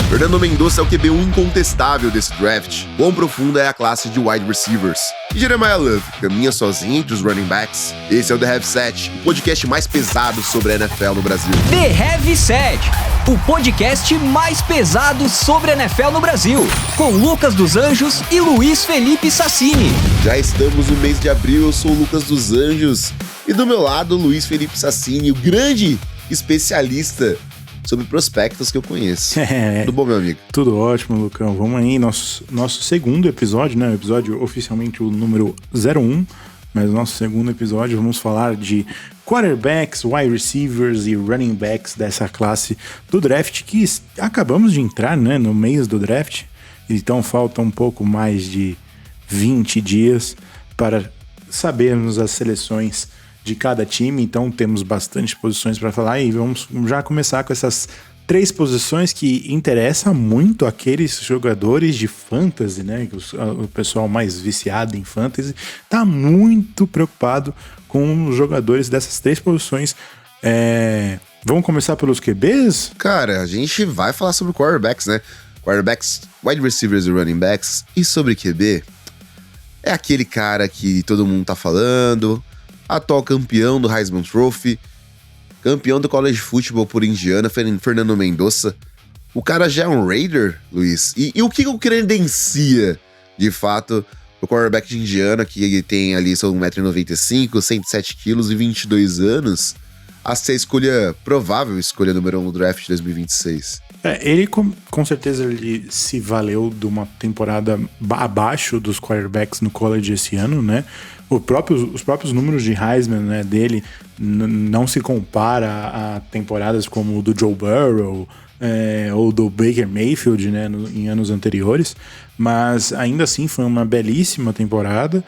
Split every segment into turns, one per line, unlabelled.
Fernando Mendonça é o QB1 incontestável desse draft. Quão profunda é a classe de wide receivers? E Jeremiah Love caminha sozinho entre os running backs? Esse é o The Heavy Set, o podcast mais pesado sobre a NFL no Brasil.
The Heavy Set, o podcast mais pesado sobre a NFL no Brasil, com Lucas dos Anjos e Luiz Felipe Sassini.
Já estamos no mês de abril, eu sou o Lucas dos Anjos e do meu lado Luiz Felipe Sassini, o grande especialista sobre prospectos que eu conheço. Tudo bom, meu amigo?
Tudo ótimo, Lucão. Vamos aí, nosso segundo episódio, né? O episódio oficialmente o número 01, mas nosso segundo episódio vamos falar de quarterbacks, wide receivers e running backs dessa classe do draft que acabamos de entrar, né, no mês do draft. Então falta um pouco mais de 20 dias para sabermos as seleções de cada time, então temos bastante posições para falar e vamos já começar com essas 3 posições que interessam muito aqueles jogadores de fantasy, né? O pessoal mais viciado em fantasy tá muito preocupado com os jogadores dessas 3 posições. Vamos começar pelos QBs?
Cara, a gente vai falar sobre quarterbacks, né? Quarterbacks, wide receivers e running backs. E sobre QB, é aquele cara que todo mundo tá falando, atual campeão do Heisman Trophy, campeão do College Football por Indiana, Fernando Mendonça. O cara já é um Raider, Luiz? E o que o credencia, de fato, o quarterback de Indiana, que tem ali são 1,95m, 107 kg e 22 anos, a ser a escolha, provável escolha número 1 no draft de 2026?
Ele com certeza ele se valeu de uma temporada abaixo dos quarterbacks no college esse ano, né? Os próprios números de Heisman, né, dele não se compara a temporadas como o do Joe Burrow ou do Baker Mayfield, né, em anos anteriores, mas ainda assim foi uma belíssima temporada,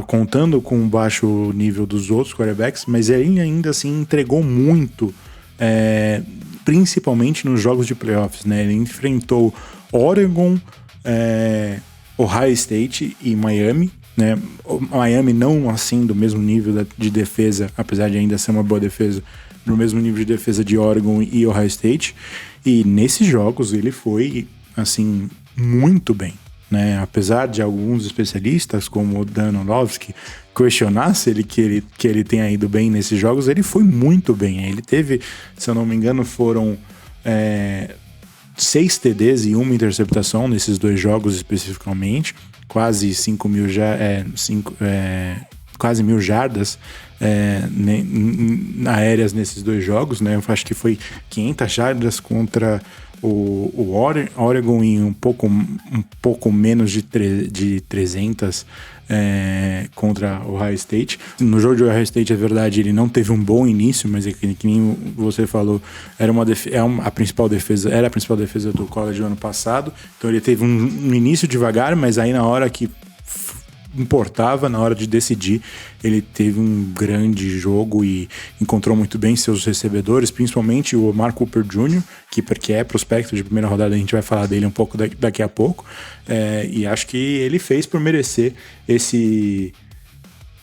contando com o baixo nível dos outros quarterbacks, mas ele ainda assim entregou muito, principalmente nos jogos de playoffs, né? Ele enfrentou Oregon, Ohio State e Miami, né? Miami não assim do mesmo nível de defesa, apesar de ainda ser uma boa defesa, no mesmo nível de defesa de Oregon e Ohio State, e nesses jogos ele foi assim muito bem, né? Apesar de alguns especialistas como o Dan Orlovsky questionasse que ele tenha ido bem nesses jogos, ele foi muito bem. Ele teve, se eu não me engano, foram 6 TDs e 1 interceptação nesses 2 jogos especificamente, quase 1.000 jardas aéreas nesses 2 jogos, né? Eu acho que foi 500 jardas contra o Oregon em um pouco menos de 300 contra o Ohio State. No jogo de Ohio State, é verdade, ele não teve um bom início, mas que nem você falou, era a principal defesa do college do ano passado. Então ele teve um início devagar, mas aí na hora que importava, na hora de decidir, ele teve um grande jogo e encontrou muito bem seus recebedores, principalmente o Omar Cooper Jr., que é prospecto de primeira rodada, a gente vai falar dele um pouco daqui a pouco, e acho que ele fez por merecer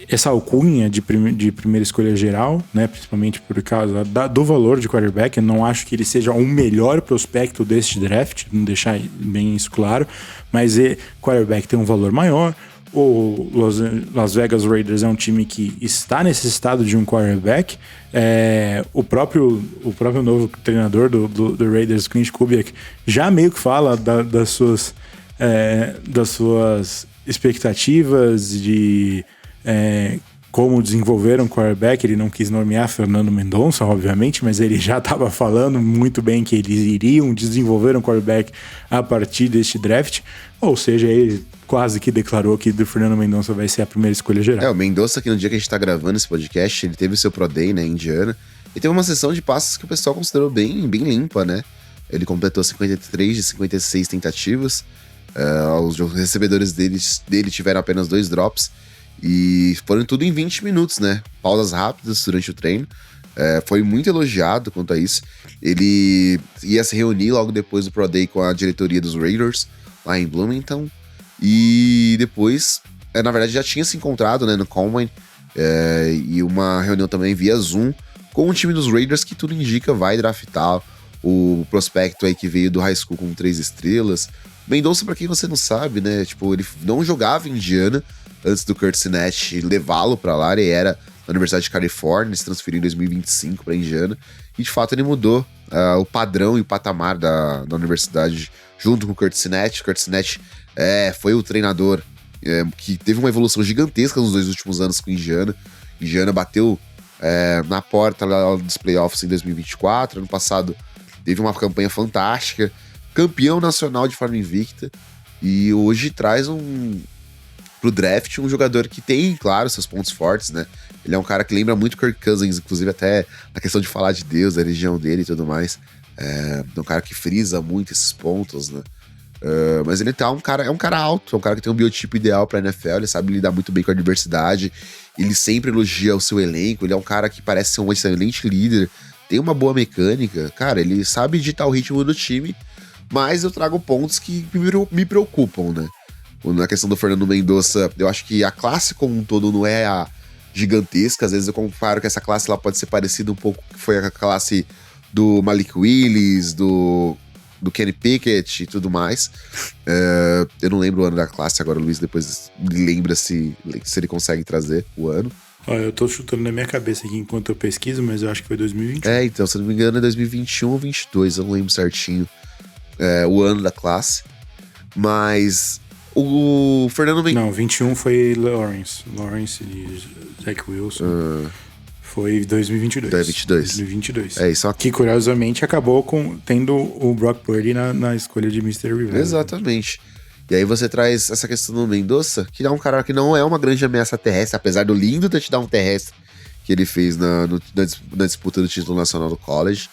essa alcunha de primeira escolha geral, né, principalmente por causa do valor de quarterback. Eu não acho que ele seja o melhor prospecto deste draft, não deixar bem isso claro, mas quarterback tem um valor maior. O Las Vegas Raiders é um time que está necessitado de um quarterback. O próprio novo treinador do Raiders, Clint Kubiak, já meio que fala das suas expectativas de como desenvolver um quarterback. Ele não quis nomear Fernando Mendonça, obviamente, mas ele já estava falando muito bem que eles iriam desenvolver um quarterback a partir deste draft. Ou seja, ele quase que declarou que do Fernando Mendonça vai ser a primeira escolha geral.
O Mendonça, que no dia que a gente tá gravando esse podcast, ele teve o seu Pro Day, né, em Indiana, e teve uma sessão de passes que o pessoal considerou bem limpa, né? Ele completou 53 de 56 tentativas, os recebedores dele tiveram apenas 2 drops, e foram tudo em 20 minutos, né? Pausas rápidas durante o treino. Foi muito elogiado quanto a isso. Ele ia se reunir logo depois do Pro Day com a diretoria dos Raiders, lá em Bloomington. E depois, na verdade, já tinha se encontrado, né, no Combine, e uma reunião também via Zoom com o time dos Raiders, que tudo indica vai draftar o prospecto aí que veio do high school com 3 estrelas. Mendonça, pra quem você não sabe, né, tipo, ele não jogava em Indiana antes do Curt Sinnett levá-lo pra lá, ele era na Universidade de Califórnia, ele se transferiu em 2025 pra Indiana, e de fato ele mudou o padrão e o patamar da universidade junto com o Curt Sinnett. Curt Sinnett foi o treinador que teve uma evolução gigantesca nos 2 últimos anos com Indiana. Indiana bateu na porta lá dos playoffs em 2024. Ano passado teve uma campanha fantástica, campeão nacional de forma invicta, e hoje traz pro draft um jogador que tem, claro, seus pontos fortes, né? Ele é um cara que lembra muito Kirk Cousins, inclusive até na questão de falar de Deus, da religião dele e tudo mais. É um cara que frisa muito esses pontos, né? Mas ele é um cara alto, é um cara que tem um biotipo ideal pra NFL, ele sabe lidar muito bem com a adversidade, ele sempre elogia o seu elenco, ele é um cara que parece ser um excelente líder, tem uma boa mecânica, cara, ele sabe ditar o ritmo do time, mas eu trago pontos que me preocupam, né? Na questão do Fernando Mendonça, eu acho que a classe como um todo não é a gigantesca, às vezes eu comparo que essa classe ela pode ser parecida um pouco que foi a classe do Malik Willis, do Kenny Pickett e tudo mais. Eu não lembro o ano da classe, agora o Luiz depois lembra se ele consegue trazer o ano.
Eu tô chutando na minha cabeça aqui enquanto eu pesquiso, mas eu acho que foi 2021.
Então, se eu não me engano é 2021 ou 2022, eu não lembro certinho o ano da classe. Mas o Fernando
Não, 21 foi Lawrence e Zach Wilson. Foi 2022. 2022.
Isso aqui.
Que curiosamente acabou tendo o Brock Purdy na escolha de Mr. Rivera.
Exatamente. E aí você traz essa questão do Mendonça, que é um cara que não é uma grande ameaça terrestre, apesar do lindo touchdown terrestre que ele fez na disputa do título nacional do college.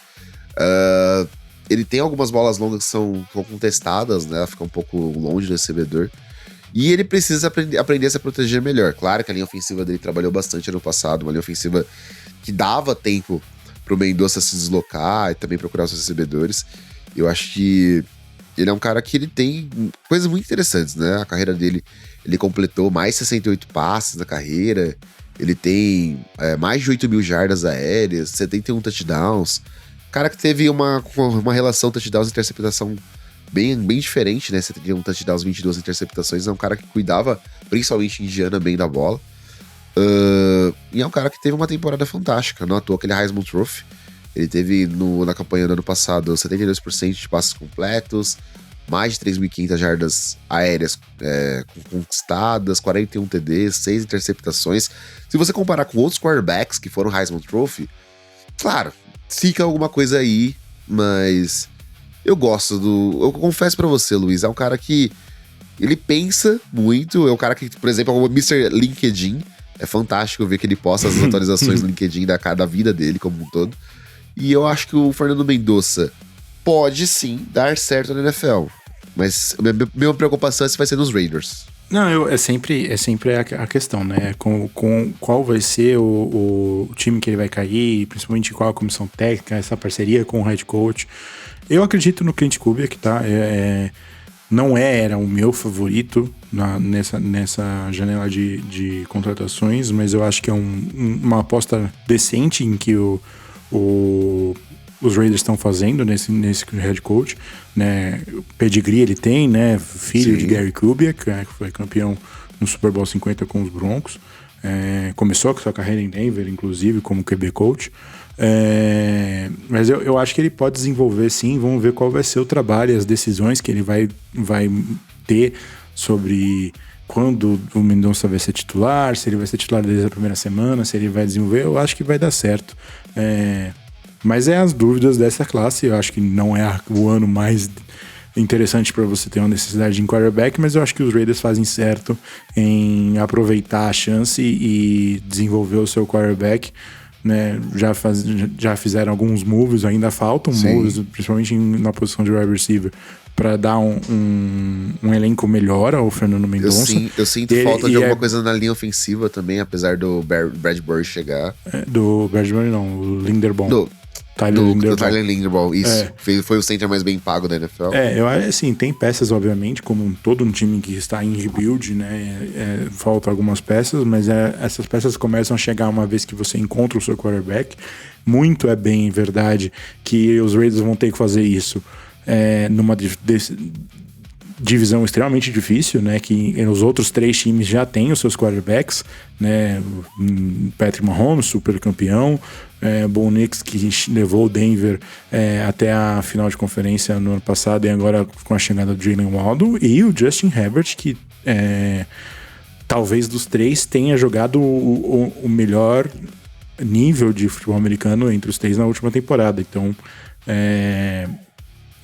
Ele tem algumas bolas longas que são contestadas, né? Ela fica um pouco longe do recebedor. E ele precisa aprender a se proteger melhor. Claro que a linha ofensiva dele trabalhou bastante ano passado, uma linha ofensiva que dava tempo pro Mendonça se deslocar e também procurar os recebedores. Eu acho que ele é um cara que ele tem coisas muito interessantes, né? A carreira dele, ele completou mais 68 passes na carreira, ele tem mais de 8 mil jardas aéreas, 71 touchdowns. Cara que teve uma relação touchdowns e interceptação bem diferente, né? 71 touchdowns, 22 interceptações. É um cara que cuidava, principalmente em Indiana, bem da bola. E é um cara que teve uma temporada fantástica. Não à toa aquele Heisman Trophy. Ele teve na campanha do ano passado 72% de passes completos, mais de 3.500 jardas aéreas conquistadas, 41 TDs, 6 interceptações. Se você comparar com outros quarterbacks que foram Heisman Trophy, claro, fica alguma coisa aí, mas eu gosto eu confesso pra você, Luiz, é um cara que ele pensa muito, é um cara que, por exemplo, é o Mr. LinkedIn, é fantástico ver que ele posta as atualizações no LinkedIn da vida dele como um todo, e eu acho que o Fernando Mendonça pode sim dar certo na NFL, mas minha preocupação é se vai ser nos Raiders.
Não, é sempre a questão, né? Com qual vai ser o time que ele vai cair, principalmente qual a comissão técnica, essa parceria com o head coach. Eu acredito no Clint Kubiak, tá? Não era o meu favorito nessa janela de contratações, mas eu acho que é uma aposta decente em que os Raiders estão fazendo nesse head coach, né? O pedigree ele tem, né? Filho de Gary Kubiak, que foi campeão no Super Bowl 50 com os Broncos. Começou com sua carreira em Denver, inclusive, como QB coach. Mas eu acho que ele pode desenvolver sim. Vamos ver qual vai ser o trabalho e as decisões que ele vai ter sobre quando o Mendonça vai ser titular, se ele vai ser titular desde a primeira semana, se ele vai desenvolver. Eu acho que vai dar certo. Mas as dúvidas dessa classe. Eu acho que não é o ano mais interessante para você ter uma necessidade de quarterback, mas eu acho que os Raiders fazem certo em aproveitar a chance e desenvolver o seu quarterback, né? Já fizeram alguns moves, ainda faltam moves, principalmente na posição de wide receiver, para dar um elenco melhor ao Fernando Mendonça.
Eu sinto falta de alguma coisa na linha ofensiva também, apesar do Bradbury chegar.
Do Bradbury não, o Linderbaum.
Do Tyler Linderbaum, isso. Foi o center mais bem pago da NFL.
Eu acho assim, tem peças, obviamente, como todo um time que está em rebuild, né? Faltam algumas peças, mas essas peças começam a chegar uma vez que você encontra o seu quarterback. Muito é bem verdade que os Raiders vão ter que fazer isso numa divisão extremamente difícil, né? Que os outros 3 times já têm os seus quarterbacks, né? Patrick Mahomes, super campeão, Bo Nix, que levou o Denver até a final de conferência no ano passado e agora com a chegada do Jalen Waddle, e o Justin Herbert, que talvez dos 3 tenha jogado o melhor nível de futebol americano entre os 3 na última temporada. Então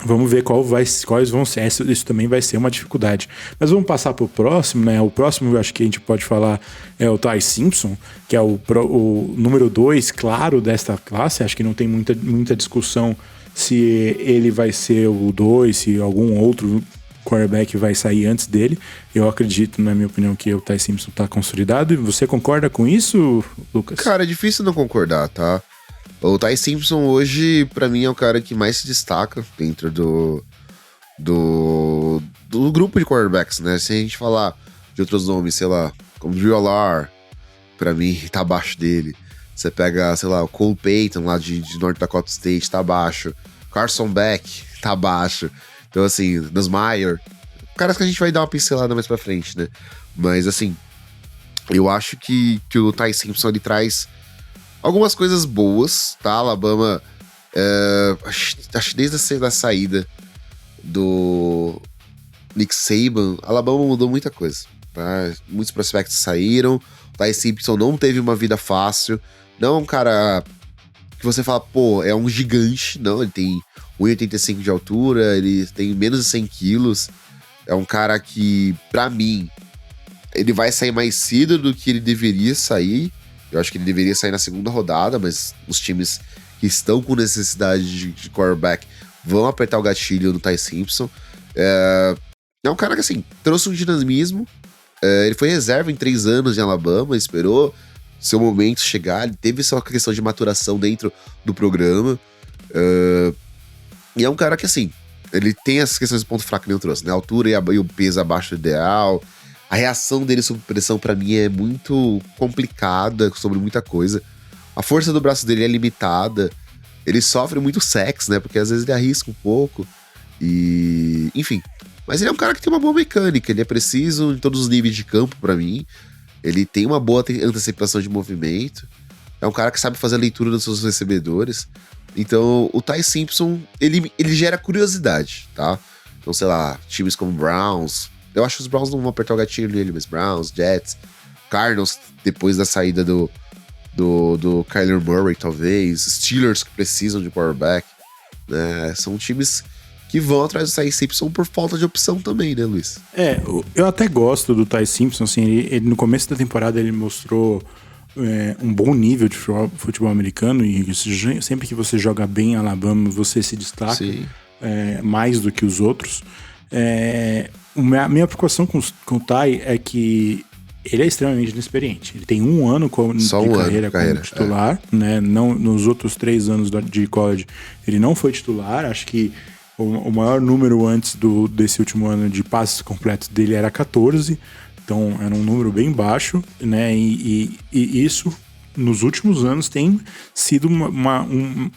vamos ver quais vão ser. Isso também vai ser uma dificuldade. Mas vamos passar para o próximo, né? O próximo, eu acho que a gente pode falar, é o Ty Simpson, que é o número 2, claro, desta classe. Acho que não tem muita discussão se ele vai ser o 2, se algum outro quarterback vai sair antes dele. Eu acredito, na minha opinião, que o Ty Simpson está consolidado. E você concorda com isso, Lucas?
Cara, é difícil não concordar, tá? O Ty Simpson hoje, pra mim, é o cara que mais se destaca dentro do grupo de quarterbacks, né? Se a gente falar de outros nomes, sei lá, como Drew Allar, pra mim, tá abaixo dele. Você pega, sei lá, o Cole Payton, lá de North Dakota State, tá abaixo. Carson Beck, tá abaixo. Então, assim, Nussmeier, caras que a gente vai dar uma pincelada mais pra frente, né? Mas, assim, eu acho que o Ty Simpson, ele traz algumas coisas boas, tá? Alabama, acho que desde a saída do Nick Saban, Alabama mudou muita coisa, tá? Muitos prospectos saíram, o Ty Simpson não teve uma vida fácil, não é um cara que você fala, pô, é um gigante, não, ele tem 1,85 de altura, ele tem menos de 100 quilos, é um cara que, pra mim, ele vai sair mais cedo do que ele deveria sair. Eu acho que ele deveria sair na segunda rodada, mas os times que estão com necessidade de quarterback vão apertar o gatilho no Ty Simpson. É um cara que, assim, trouxe um dinamismo. Ele foi reserva em 3 anos em Alabama, esperou seu momento chegar. Ele teve essa questão de maturação dentro do programa. E é um cara que, assim, ele tem essas questões de ponto fraco que nem eu trouxe, né? A altura e o peso abaixo do ideal. A reação dele sob pressão, pra mim, é muito complicada sobre muita coisa. A força do braço dele é limitada. Ele sofre muito sacks, né? Porque às vezes ele arrisca um pouco. E... enfim. Mas ele é um cara que tem uma boa mecânica. Ele é preciso em todos os níveis de campo, pra mim. Ele tem uma boa antecipação de movimento. É um cara que sabe fazer a leitura dos seus recebedores. Então, o Ty Simpson, ele gera curiosidade, tá? Então, sei lá, times como Browns... Eu acho que os Browns não vão apertar o gatilho nele, mas Browns, Jets, Cardinals, depois da saída do Kyler Murray, talvez, Steelers, que precisam de quarterback, né? São times que vão atrás do Ty Simpson por falta de opção também, né, Luiz?
Eu até gosto do Ty Simpson, assim, ele no começo da temporada ele mostrou um bom nível de futebol americano, e sempre que você joga bem em Alabama, você se destaca mais do que os outros. A minha preocupação com o Ty é que ele é extremamente inexperiente. Ele tem 1 ano de carreira como titular, né? Não, nos outros 3 anos de college ele não foi titular. Acho que o maior número antes desse último ano de passes completos dele era 14, então era um número bem baixo, né? E isso nos últimos anos tem sido um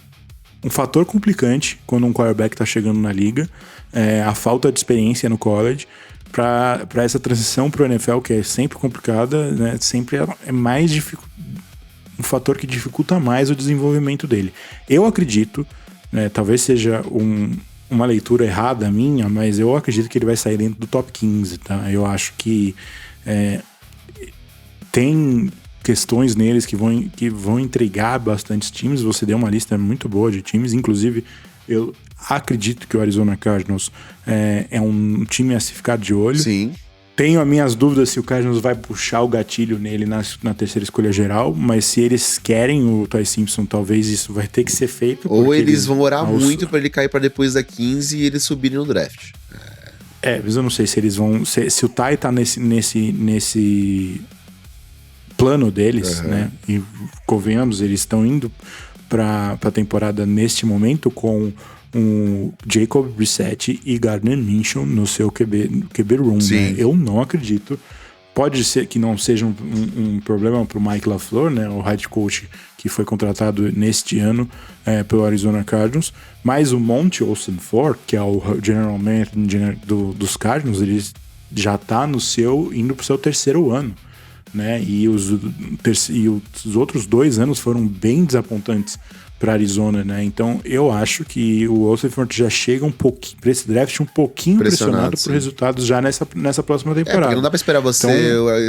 fator complicante quando um quarterback está chegando na liga. A falta de experiência no college para essa transição para o NFL, que é sempre complicada, né? Sempre é mais um fator que dificulta mais o desenvolvimento dele. Eu acredito, né, talvez seja uma leitura errada minha, mas eu acredito que ele vai sair dentro do top 15, tá? Eu acho que tem questões neles que vão intrigar bastante times. Você deu uma lista muito boa de times, inclusive eu acredito que o Arizona Cardinals é um time a se ficar de olho.
Sim.
Tenho as minhas dúvidas se o Cardinals vai puxar o gatilho nele na terceira escolha geral, mas se eles querem o Ty Simpson, talvez isso vai ter que ser feito.
Ou eles vão orar muito pra ele cair pra depois da 15 e eles subirem no draft.
Mas eu não sei se eles vão... Se o Ty tá nesse plano deles, né? E convenhamos, eles estão indo para a temporada neste momento com um Jacob Brissett e Gardner Minshew no seu QB room, né? Eu não acredito. Pode ser que não seja um problema para o Mike LaFleur, né, o head coach que foi contratado neste ano pelo Arizona Cardinals, mas o Monty Ossenfort, que é o general manager dos Cardinals, ele já está indo para o seu terceiro ano, né, e os outros 2 anos foram bem desapontantes para Arizona, né? Então eu acho que o Ossenfort já chega um pouquinho para esse draft um pouquinho pressionado por resultados já nessa próxima temporada.
Porque não dá para esperar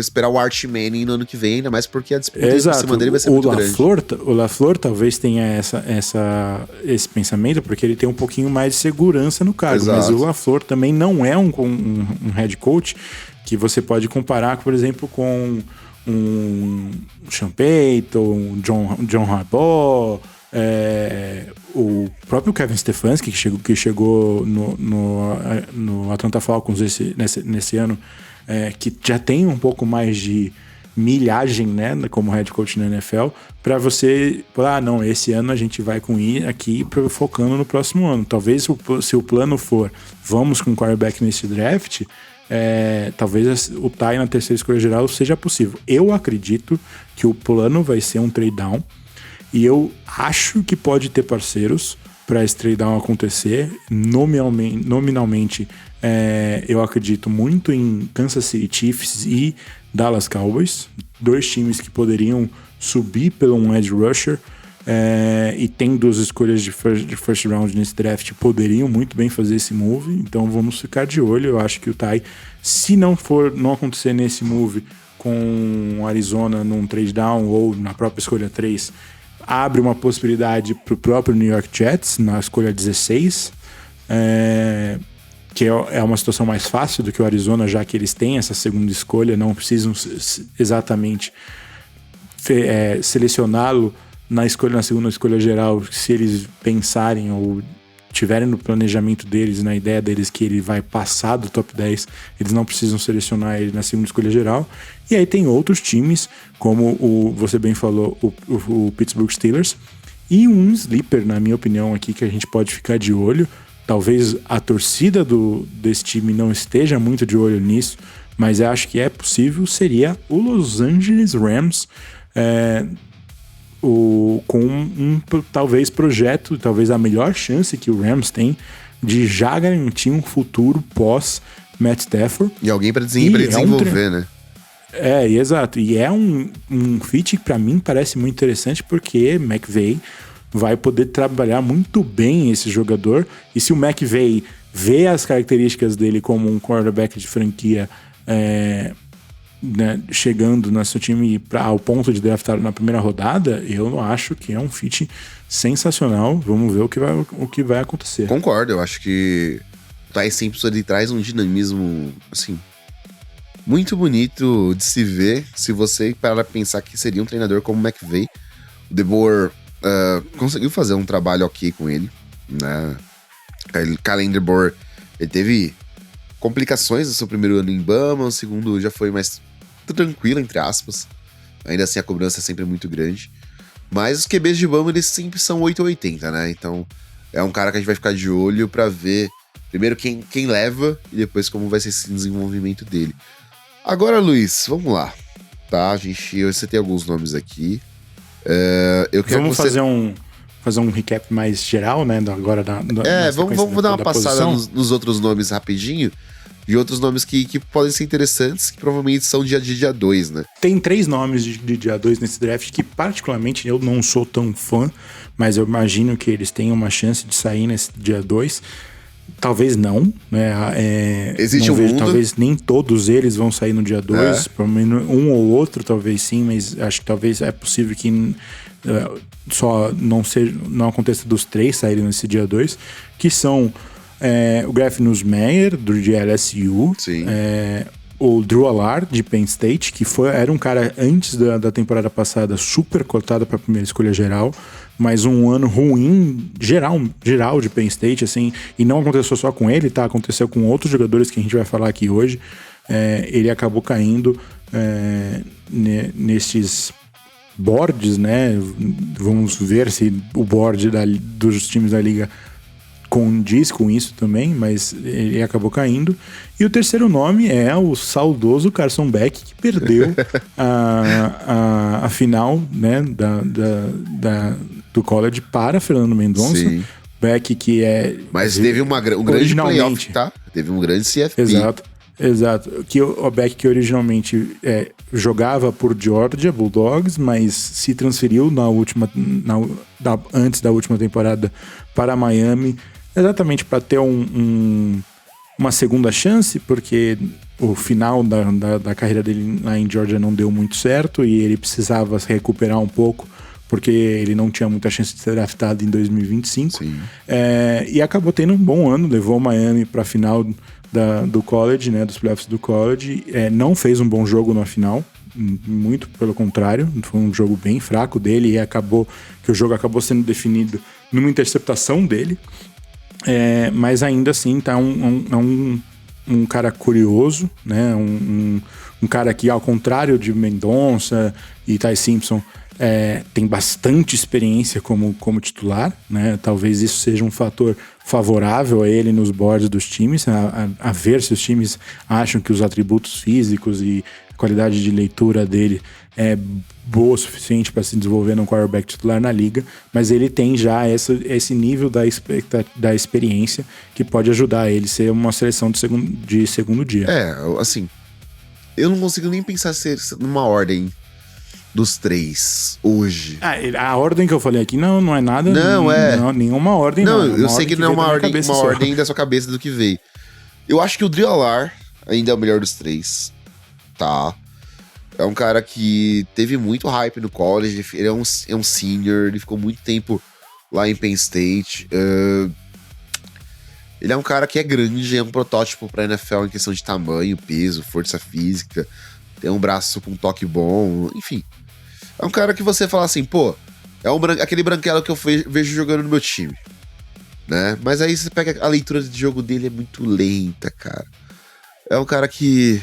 esperar o Archie Manning no ano que vem, ainda mais porque a disputa em cima dele vai ser muito grande.
O LaFleur talvez tenha esse pensamento porque ele tem um pouquinho mais de segurança no cargo, mas o LaFleur também não é um head coach que você pode comparar, por exemplo, com um Sean Payton, um John Harbaugh, o próprio Kevin Stefanski, que chegou no Atlanta Falcons nesse ano, que já tem um pouco mais de milhagem, né, como head coach na NFL, para você falar, não, esse ano a gente vai aqui focando no próximo ano. Talvez se o plano for, vamos com quarterback nesse draft, talvez o Ty na terceira escolha geral seja possível. Eu acredito que o plano vai ser um trade down, e eu acho que pode ter parceiros para esse trade down acontecer. Nominalmente, eu acredito muito em Kansas City Chiefs e Dallas Cowboys, 2 times que poderiam subir pelo um edge rusher, e tem 2 escolhas de first round nesse draft, poderiam muito bem fazer esse move. Então vamos ficar de olho. Eu acho que o Ty, se não acontecer nesse move com o Arizona num trade down ou na própria escolha 3, abre uma possibilidade para o próprio New York Jets na escolha 16, que é uma situação mais fácil do que o Arizona, já que eles têm essa segunda escolha, não precisam exatamente selecioná-lo na segunda escolha geral, se eles pensarem ou tiverem no planejamento deles, na ideia deles que ele vai passar do top 10, eles não precisam selecionar ele na segunda escolha geral. E aí tem outros times, como você bem falou, o Pittsburgh Steelers, e um sleeper, na minha opinião, aqui que a gente pode ficar de olho. Talvez a torcida desse time não esteja muito de olho nisso, mas eu acho que é possível, seria o Los Angeles Rams, com talvez projeto, talvez a melhor chance que o Rams tem de já garantir um futuro pós Matt Stafford.
E alguém para desenvolver, né?
Exato. E é um fit que para mim parece muito interessante, porque McVay vai poder trabalhar muito bem esse jogador. E se o McVay vê as características dele como um quarterback de franquia, né, chegando no seu time ao ponto de draftar na primeira rodada, eu acho que é um fit sensacional. Vamos ver o que vai acontecer.
Concordo, eu acho que o Ty Simpson ele traz um dinamismo assim muito bonito de se ver. Se você parar pra pensar que seria um treinador como o McVay, o DeBoer conseguiu fazer um trabalho ok com ele, né? Kalen DeBoer, ele teve complicações no seu primeiro ano em Bama, o segundo já foi mais tranquilo, entre aspas. Ainda assim a cobrança é sempre muito grande, mas os QBs de Bama eles sempre são 8 ou 80, né? Então é um cara que a gente vai ficar de olho pra ver primeiro quem leva e depois como vai ser esse desenvolvimento dele. Agora, Luiz, vamos lá, tá? Você tem alguns nomes aqui. Eu quero
vamos fazer um recap mais geral, né? Agora
vamos dar uma passada nos outros nomes rapidinho. E outros nomes que podem ser interessantes, que provavelmente são dia 2, né?
Tem 3 nomes de dia 2 nesse draft que particularmente eu não sou tão fã, mas eu imagino que eles tenham uma chance de sair nesse dia 2. Talvez não, né?
Existe
não
um
vejo,
mundo.
talvez nem todos eles vão sair no dia 2, pelo menos um ou outro talvez sim, mas acho que talvez é possível que só não aconteça dos 3 saírem nesse dia 2, que são o Graf Nussmeier, de LSU, o Drew Allard, de Penn State, que era um cara antes da temporada passada super cotado para a primeira escolha geral, mas um ano ruim geral de Penn State, assim, e não aconteceu só com ele, tá? Aconteceu com outros jogadores que a gente vai falar aqui hoje. Ele acabou caindo nesses boards, né? Vamos ver se o board dos times da liga condiz com isso também, mas ele acabou caindo. E o terceiro nome é o saudoso Carson Beck, que perdeu a final, né, do college para Fernando Mendonça.
Sim.
Beck, que é...
Mas teve um grande playoff, tá? Teve um grande CFP.
Exato. Que o Beck, que originalmente jogava por Georgia Bulldogs, mas se transferiu antes da última temporada para Miami, exatamente para ter uma segunda chance, porque o final da carreira dele lá em Georgia não deu muito certo e ele precisava se recuperar um pouco, porque ele não tinha muita chance de ser draftado em 2025.
Sim.
E acabou tendo um bom ano, levou o Miami para a final do college, né, dos playoffs do college. Não fez um bom jogo na final, muito pelo contrário, foi um jogo bem fraco dele, e o jogo acabou sendo definido numa interceptação dele. Mas ainda assim tá um cara curioso, né? Um cara que, ao contrário de Mendonça e Ty Simpson, tem bastante experiência como titular, né? Talvez isso seja um fator favorável a ele nos boards dos times, a ver se os times acham que os atributos físicos e a qualidade de leitura dele é boa o suficiente para se desenvolver num quarterback titular na liga, mas ele tem já esse nível da experiência que pode ajudar ele a ser uma seleção de segundo dia.
Assim, eu não consigo nem pensar numa ordem dos três hoje.
A ordem que eu falei aqui não é nada. Não, nenhuma ordem.
Não,
não.
Eu sei que não é uma ordem da sua cabeça do que veio. Eu acho que o Drew Allar ainda é o melhor dos três. Tá. É um cara que teve muito hype no college. Ele é um senior. Ele ficou muito tempo lá em Penn State. Ele é um cara que é grande. É um protótipo pra NFL em questão de tamanho, peso, força física. Tem um braço com um toque bom. Enfim. É um cara que você fala assim, pô, aquele branquelo que eu vejo jogando no meu time, né? Mas aí você pega a leitura de jogo dele, é muito lenta, cara. É um cara que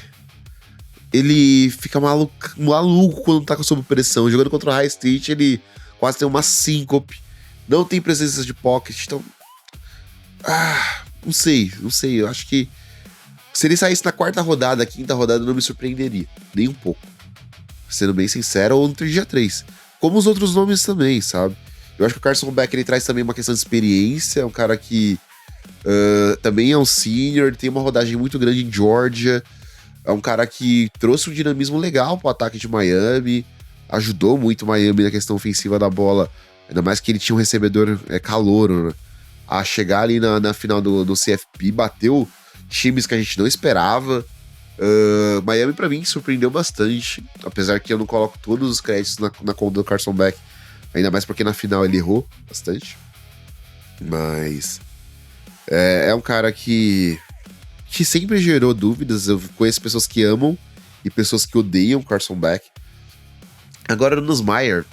ele fica maluco quando tá sob pressão. Jogando contra o High State, ele quase tem uma síncope. Não tem presença de pocket, então... Não sei. Eu acho que se ele saísse na quarta rodada, quinta rodada, não me surpreenderia. Nem um pouco. Sendo bem sincero, ou no dia 3. Como os outros nomes também, sabe? Eu acho que o Carson Beck, ele traz também uma questão de experiência. É um cara que também é um senior, ele tem uma rodagem muito grande em Georgia. É um cara que trouxe um dinamismo legal pro ataque de Miami. Ajudou muito o Miami na questão ofensiva da bola. Ainda mais que ele tinha um recebedor calouro, né? A chegar ali na final do CFP, bateu times que a gente não esperava. Miami, pra mim, surpreendeu bastante. Apesar que eu não coloco todos os créditos na conta do Carson Beck. Ainda mais porque na final ele errou bastante. Mas é um cara que sempre gerou dúvidas. Eu conheço pessoas que amam e pessoas que odeiam o Carson Beck. Agora no Nussmeier,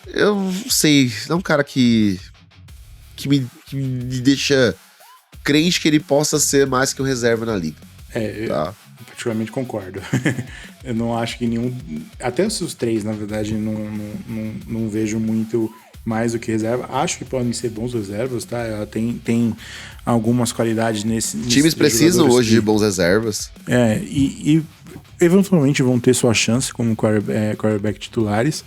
eu não sei. É um cara que me deixa crente que ele possa ser mais que um reserva na liga.
Tá? Eu particularmente concordo. Eu não acho que nenhum... Até os três, na verdade, não vejo muito mais do que reserva. Acho que podem ser bons reservas, tá? Ela tem algumas qualidades nesse...
Times precisam hoje de bons reservas.
E eventualmente vão ter sua chance como quarterback titulares.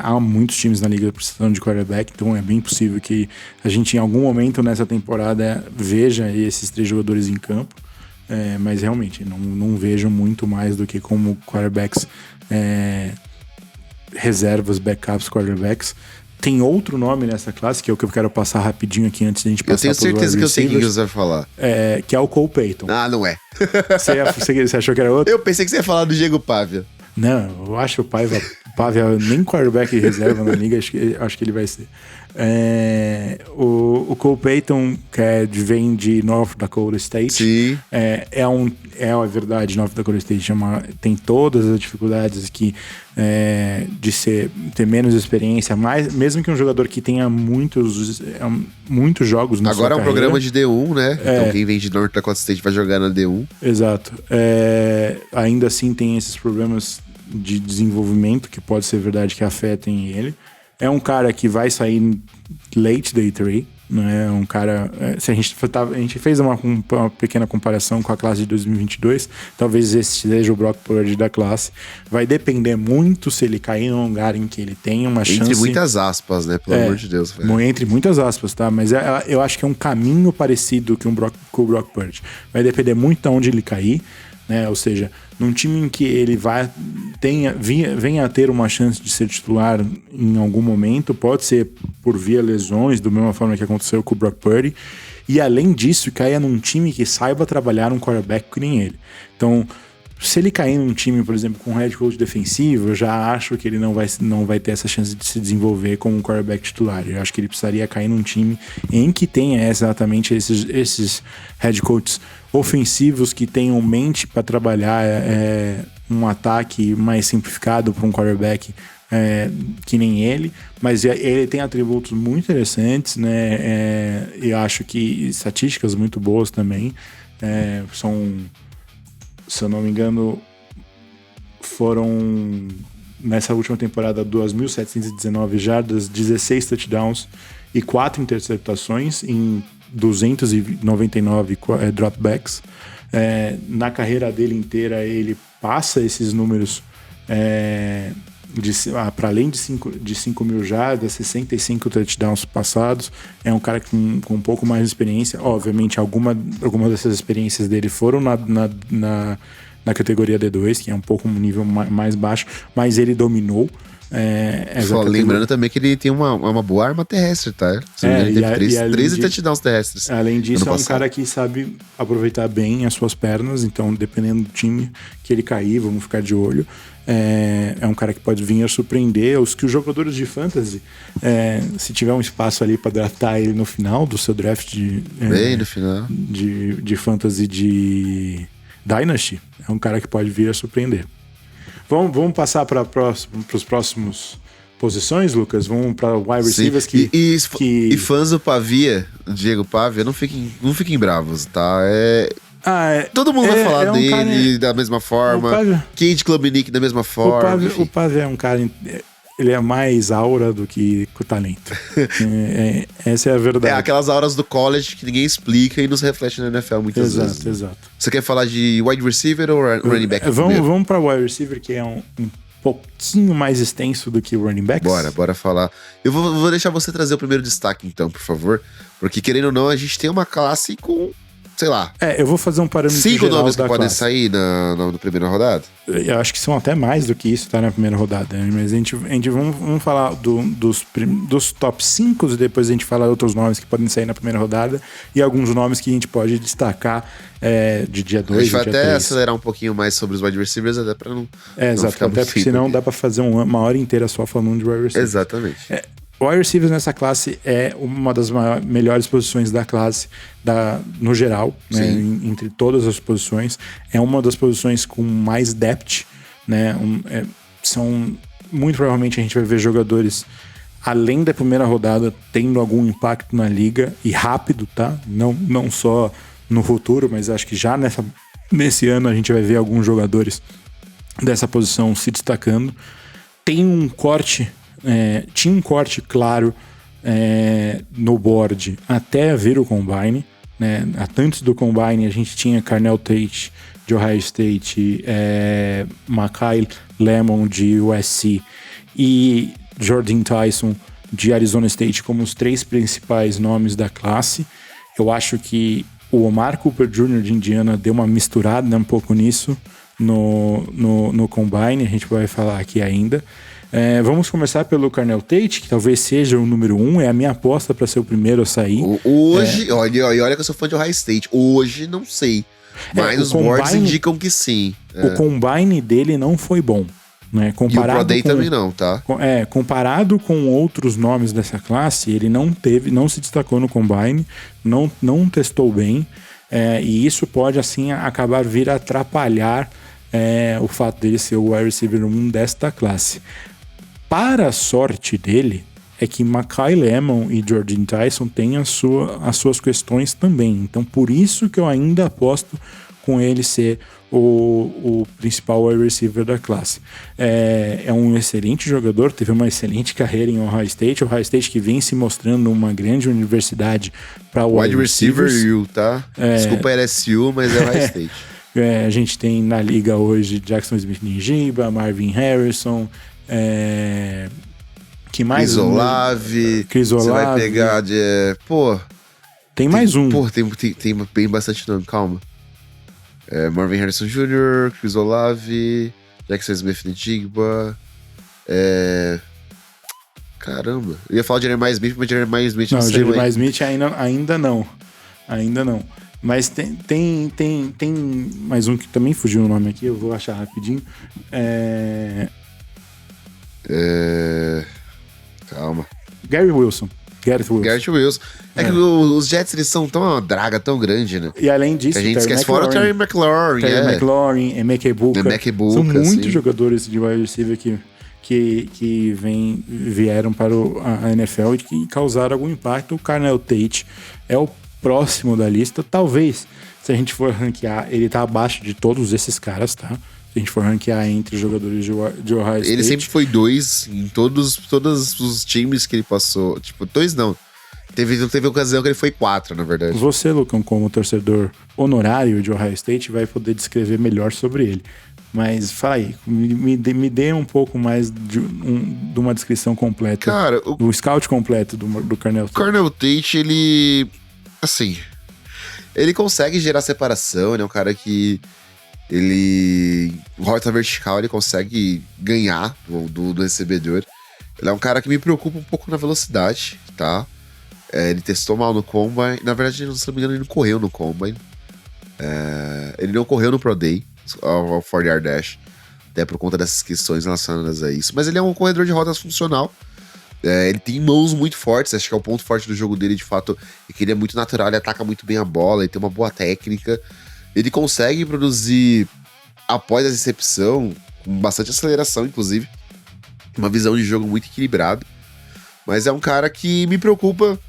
Há muitos times na liga precisando de quarterback, então é bem possível que a gente em algum momento nessa temporada veja esses três jogadores em campo. Mas realmente não vejo muito mais do que como quarterbacks reservas, backups, quarterbacks. Tem outro nome nessa classe, que é o que eu quero passar rapidinho aqui antes da gente passar.
Eu tenho certeza que eu sei o que você vai falar.
Que é o Cole Payton.
Não é.
Você achou que era outro?
Eu pensei que você ia falar do Diego Pavia.
Não, eu acho que o Pavia nem quarterback reserva na liga, acho que ele vai ser. O Cole Payton, que vem de North Dakota State.
Sim.
É verdade, North Dakota State tem todas as dificuldades de ter menos experiência, mas mesmo que um jogador que tenha muitos jogos na
Agora
sua
é um programa de D1, né? Então quem vem de North Dakota State vai jogar na D1.
Exato. Ainda assim tem esses problemas de desenvolvimento que pode ser verdade que afetem ele. É um cara que vai sair late day 3, né? É um cara... Se a gente fez uma pequena comparação com a classe de 2022, talvez esse seja o Brock Purdy da classe. Vai depender muito se ele cair num lugar em que ele tem uma chance...
Entre muitas aspas, né? Pelo amor de Deus. Velho.
Entre muitas aspas, tá? Mas eu acho que é um caminho parecido com o Brock Purdy. Vai depender muito de onde ele cair, né? Ou seja, num time em que ele venha a ter uma chance de ser titular em algum momento, pode ser por via lesões, da mesma forma que aconteceu com o Brock Purdy, e além disso, caia num time que saiba trabalhar um quarterback que nem ele. Então, se ele cair num time, por exemplo, com um head coach defensivo, eu já acho que ele não vai ter essa chance de se desenvolver como um quarterback titular. Eu acho que ele precisaria cair num time em que tenha exatamente esses head coaches ofensivos que tenham mente para trabalhar um ataque mais simplificado para um quarterback que nem ele, mas ele tem atributos muito interessantes, né? Eu acho que estatísticas muito boas também. São, se eu não me engano, foram nessa última temporada 2.719 jardas, 16 touchdowns e 4 interceptações em 299 dropbacks. Na carreira dele inteira, ele passa esses números para além de 5 mil jardas, 65 touchdowns passados. É um cara com um pouco mais de experiência. Obviamente, alguma dessas experiências dele foram na categoria D2, que é um pouco um nível mais baixo, mas ele dominou.
Só lembrando também que ele tem uma boa arma terrestre, tá? Ele teve 13 touchdowns terrestres.
Além disso, é um cara que sabe aproveitar bem as suas pernas, então dependendo do time que ele cair, vamos ficar de olho. É um cara que pode vir a surpreender os jogadores de fantasy, se tiver um espaço ali para draftar ele no final do seu draft
bem no final
de fantasy de Dynasty, é um cara que pode vir a surpreender. Vamos passar para os próximos posições, Lucas? Vamos para wide receivers
e fãs do Pavia, Diego Pavia, não fiquem bravos, tá? Todo mundo vai falar dele da mesma forma. Cade Klubnik da mesma forma.
O Pavia é um cara... Ele é mais aura do que com talento. Essa é a verdade.
Aquelas auras do college que ninguém explica e nos reflete na NFL muitas vezes.
Exato.
Você quer falar de wide receiver ou running back?
Vamos para wide receiver, que é um pouquinho mais extenso do que o running backs.
Bora falar. Eu vou deixar você trazer o primeiro destaque, então, por favor. Porque, querendo ou não, a gente tem uma classe com... sei lá.
Eu vou fazer um parâmetro
5
geral
nomes que podem
classe.
Sair na primeira rodada?
Eu acho que são até mais do que isso, tá, na primeira rodada. Mas a gente vamos falar dos top 5 e depois a gente fala outros nomes que podem sair na primeira rodada e alguns nomes que a gente pode destacar de dia 2
a gente vai até
3.
acelerar um pouquinho mais sobre os wide receivers, até pra não
exato,
ficar
até porque senão dá pra fazer uma hora inteira só falando de wide receivers.
Exatamente.
O wide receivers nessa classe é uma das melhores posições da classe no geral, né? Entre todas as posições. É uma das posições com mais depth, né? Muito provavelmente a gente vai ver jogadores além da primeira rodada tendo algum impacto na liga e rápido, tá? Não só no futuro, mas acho que já nesse ano a gente vai ver alguns jogadores dessa posição se destacando. Tinha um corte claro no board até vir o Combine, né? Antes do Combine a gente tinha Carnell Tate de Ohio State, Makai Lemon de USC e Jordan Tyson de Arizona State como os 3 principais nomes da classe. Eu acho que o Omar Cooper Jr. de Indiana deu uma misturada um pouco nisso no Combine, a gente vai falar aqui ainda. Vamos começar pelo Carnell Tate, que talvez seja o número 1, é a minha aposta para ser o primeiro a sair.
Hoje, olha que eu sou fã de Ohio State, hoje não sei, mas os boards indicam que sim.
O Combine dele não foi bom, né? Comparado
e o Pro Day também não, tá?
Comparado com outros nomes dessa classe, ele não se destacou no Combine, não testou bem, e isso pode assim acabar vir a atrapalhar o fato dele ser o wide receiver 1 desta classe. Para a sorte dele, é que Makai Lemon e Jordan Tyson têm as suas questões também. Então, por isso que eu ainda aposto com ele ser o principal wide receiver da classe. É um excelente jogador, teve uma excelente carreira em Ohio State que vem se mostrando uma grande universidade para
wide receiver U, tá? Desculpa, LSU, mas é Ohio State.
A gente tem na liga hoje Jackson Smith-Njigba, Marvin Harrison, que mais?
Chris Olave. Você vai pegar de...
Tem mais um.
Tem bastante nome, calma. Marvin Harrison Jr., Chris Olave, Jackson Smith-Njigba. Caramba. Eu ia falar de Jeremiah Smith, mas Jeremiah Smith
não sei. Não, Jeremiah Smith ainda não. Mas tem mais um que também fugiu o nome aqui, eu vou achar rapidinho.
Calma.
Garrett Wilson.
Que os Jets, eles são uma draga tão grande, né?
E além disso,
a gente esquece fora o Terry McLaurin.
Emeka Egbuka.
São
muitos jogadores de wide receiver que vieram para a NFL e que causaram algum impacto. O Carnell Tate é o próximo da lista. Talvez, se a gente for ranquear, ele tá abaixo de todos esses caras, tá? Se a gente for ranquear entre os jogadores de Ohio State.
Ele sempre foi 2 em todos os times que ele passou. Tipo, 2 não. Teve ocasião que ele foi 4, na verdade.
Você, Lucão, como torcedor honorário de Ohio State, vai poder descrever melhor sobre ele. Mas fala aí, me dê um pouco mais de uma descrição completa.
Cara,
do scout completo do Carnell Tate.
O Carnell Tate, ele... Assim... Ele consegue gerar separação, ele é um cara que... rota vertical, ele consegue ganhar do recebedor. Ele é um cara que me preocupa um pouco na velocidade, tá? Ele testou mal no Combine. Na verdade, se não me engano, ele não correu no Combine. Ele não correu no Pro Day, ao 40-yard dash, até por conta dessas questões relacionadas a isso. Mas ele é um corredor de rotas funcional. Ele tem mãos muito fortes, acho que é o ponto forte do jogo dele, de fato, é que ele é muito natural, ele ataca muito bem a bola, ele tem uma boa técnica. Ele consegue produzir, após a recepção, com bastante aceleração, inclusive. Uma visão de jogo muito equilibrada. Mas é um cara que me preocupa,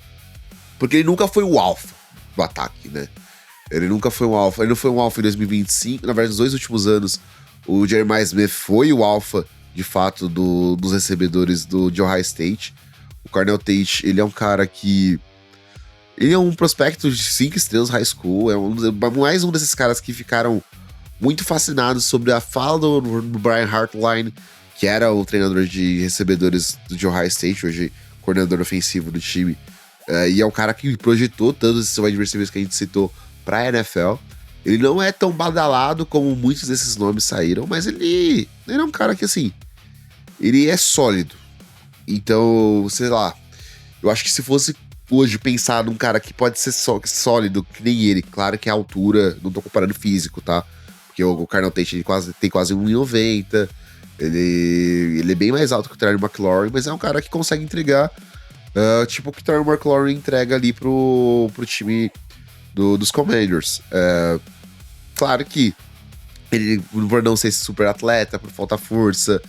porque ele nunca foi o alfa do ataque, né? Ele nunca foi um alfa. Ele não foi um alfa em 2025. Na verdade, nos 2 últimos anos, o Jeremiah Smith foi o alfa, de fato, dos recebedores de Ohio State. O Carnell Tate, ele é um cara que... Ele é um prospecto de 5 estrelas high school, mais um desses caras que ficaram muito fascinados sobre a fala do Brian Hartline, que era o treinador de recebedores de Ohio State, hoje coordenador ofensivo do time, e é um cara que projetou todos esses wide receivers que a gente citou para a NFL. Ele não é tão badalado como muitos desses nomes saíram, mas ele é um cara que, assim, ele é sólido. Então, sei lá, eu acho que se fosse hoje pensar num cara que pode ser sólido, que nem ele, claro que a altura, não tô comparando físico, tá? Porque o Carnell Tate ele tem quase 1,90, ele é bem mais alto que o Terry McLaurin, mas é um cara que consegue entregar tipo o que o Terry McLaurin entrega ali pro time dos Commanders. Claro que ele, por não ser super atleta, por falta força,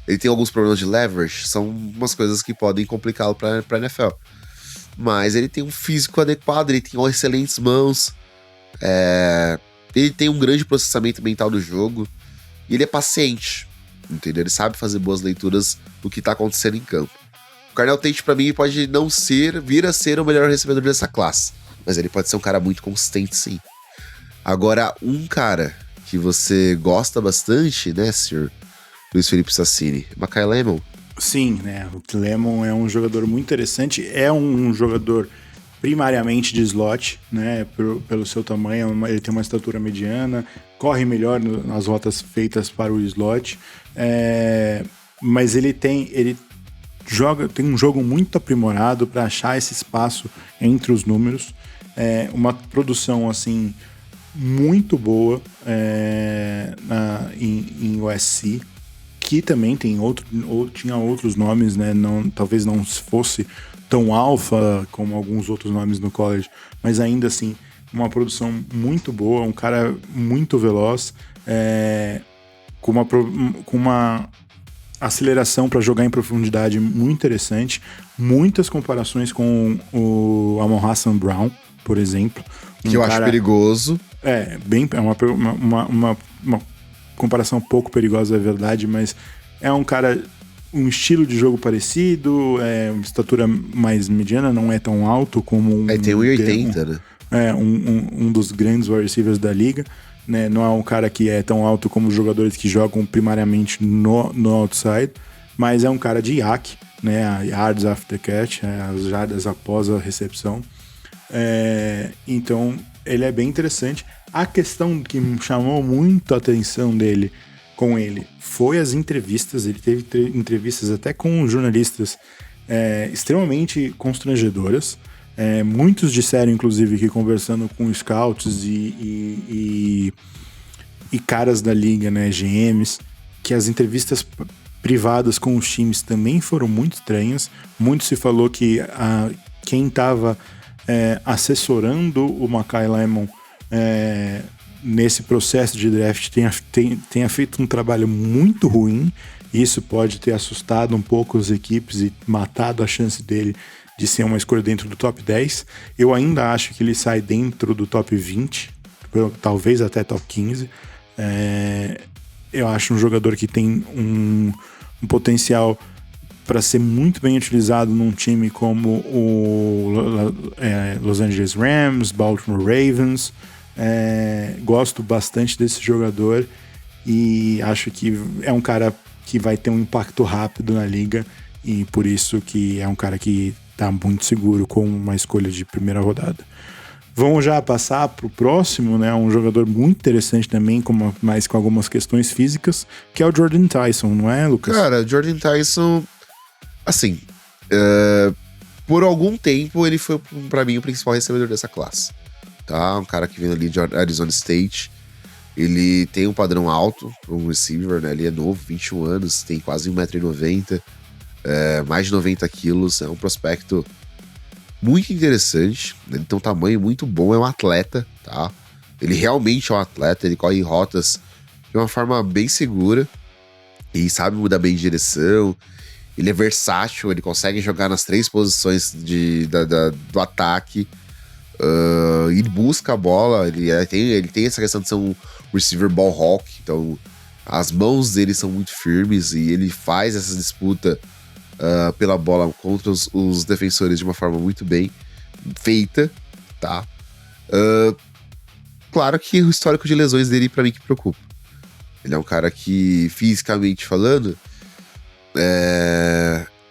ele tem alguns problemas de leverage, são umas coisas que podem complicá-lo pra NFL. Mas ele tem um físico adequado, ele tem excelentes mãos, ele tem um grande processamento mental do jogo, e ele é paciente, entendeu? Ele sabe fazer boas leituras do que tá acontecendo em campo. O Carnell Tate, pra mim, pode não vir a ser o melhor recebedor dessa classe, mas ele pode ser um cara muito consistente, sim. Agora, um cara que você gosta bastante, né, senhor Luiz Felipe Sassini, Makai Lemon.
Sim, né? O Lemon é um jogador muito interessante. É um jogador primariamente de slot, né? Pelo seu tamanho, ele tem uma estatura mediana, corre melhor nas rotas feitas para o slot. Mas ele tem um jogo muito aprimorado para achar esse espaço entre os números. Uma produção assim muito boa em USC. Que também tinha outros nomes, né? Talvez não fosse tão alfa como alguns outros nomes no college, mas ainda assim, uma produção muito boa, um cara muito veloz, com uma aceleração para jogar em profundidade muito interessante, muitas comparações com o Amon-Ra St. Brown, por exemplo.
Que eu acho perigoso.
É uma comparação um pouco perigosa, é verdade, mas é um cara, um estilo de jogo parecido, uma estatura mais mediana, não é tão alto como um...
Tem 1,80, né?
Um dos grandes wide receivers da liga, né? Não é um cara que é tão alto como os jogadores que jogam primariamente no outside, mas é um cara de YAC, né? A yards after catch, as jardas após a recepção. Então, ele é bem interessante. A questão que me chamou muito a atenção com ele foi as entrevistas. Ele teve entrevistas até com jornalistas extremamente constrangedoras. Muitos disseram, inclusive, que conversando com scouts e caras da liga, né, GMs, que as entrevistas privadas com os times também foram muito estranhas. Muito se falou que quem estava assessorando o Makai Lemon nesse processo de draft tenha feito um trabalho muito ruim. Isso pode ter assustado um pouco as equipes e matado a chance dele de ser uma escolha dentro do top 10. Eu ainda acho que ele sai dentro do top 20, talvez até top 15. Eu acho um jogador que tem um potencial para ser muito bem utilizado num time como o Los Angeles Rams, Baltimore Ravens. Gosto bastante desse jogador e acho que é um cara que vai ter um impacto rápido na liga, e por isso que é um cara que tá muito seguro com uma escolha de primeira rodada. Vamos já passar pro próximo, né? Um jogador muito interessante também, mas com algumas questões físicas, que é o Jordan Tyson, não é, Lucas?
Cara, Jordan Tyson, assim, por algum tempo ele foi, pra mim, o principal recebedor dessa classe. Tá? Um cara que vem ali de Arizona State. Ele tem um padrão alto para um receiver, né? Ele é novo, 21 anos, tem quase 1,90 m, mais de 90 quilos. É um prospecto muito interessante. Ele tem um tamanho muito bom, é um atleta, tá? Ele realmente é um atleta, ele corre rotas de uma forma bem segura e sabe mudar bem de direção. Ele é versátil, ele consegue jogar nas 3 posições do ataque. Ele busca a bola, ele tem essa questão de ser um receiver ball hawk, então as mãos dele são muito firmes e ele faz essa disputa pela bola contra os defensores de uma forma muito bem feita, tá? Claro que o histórico de lesões dele, pra mim, que preocupa. Ele é um cara que, fisicamente falando,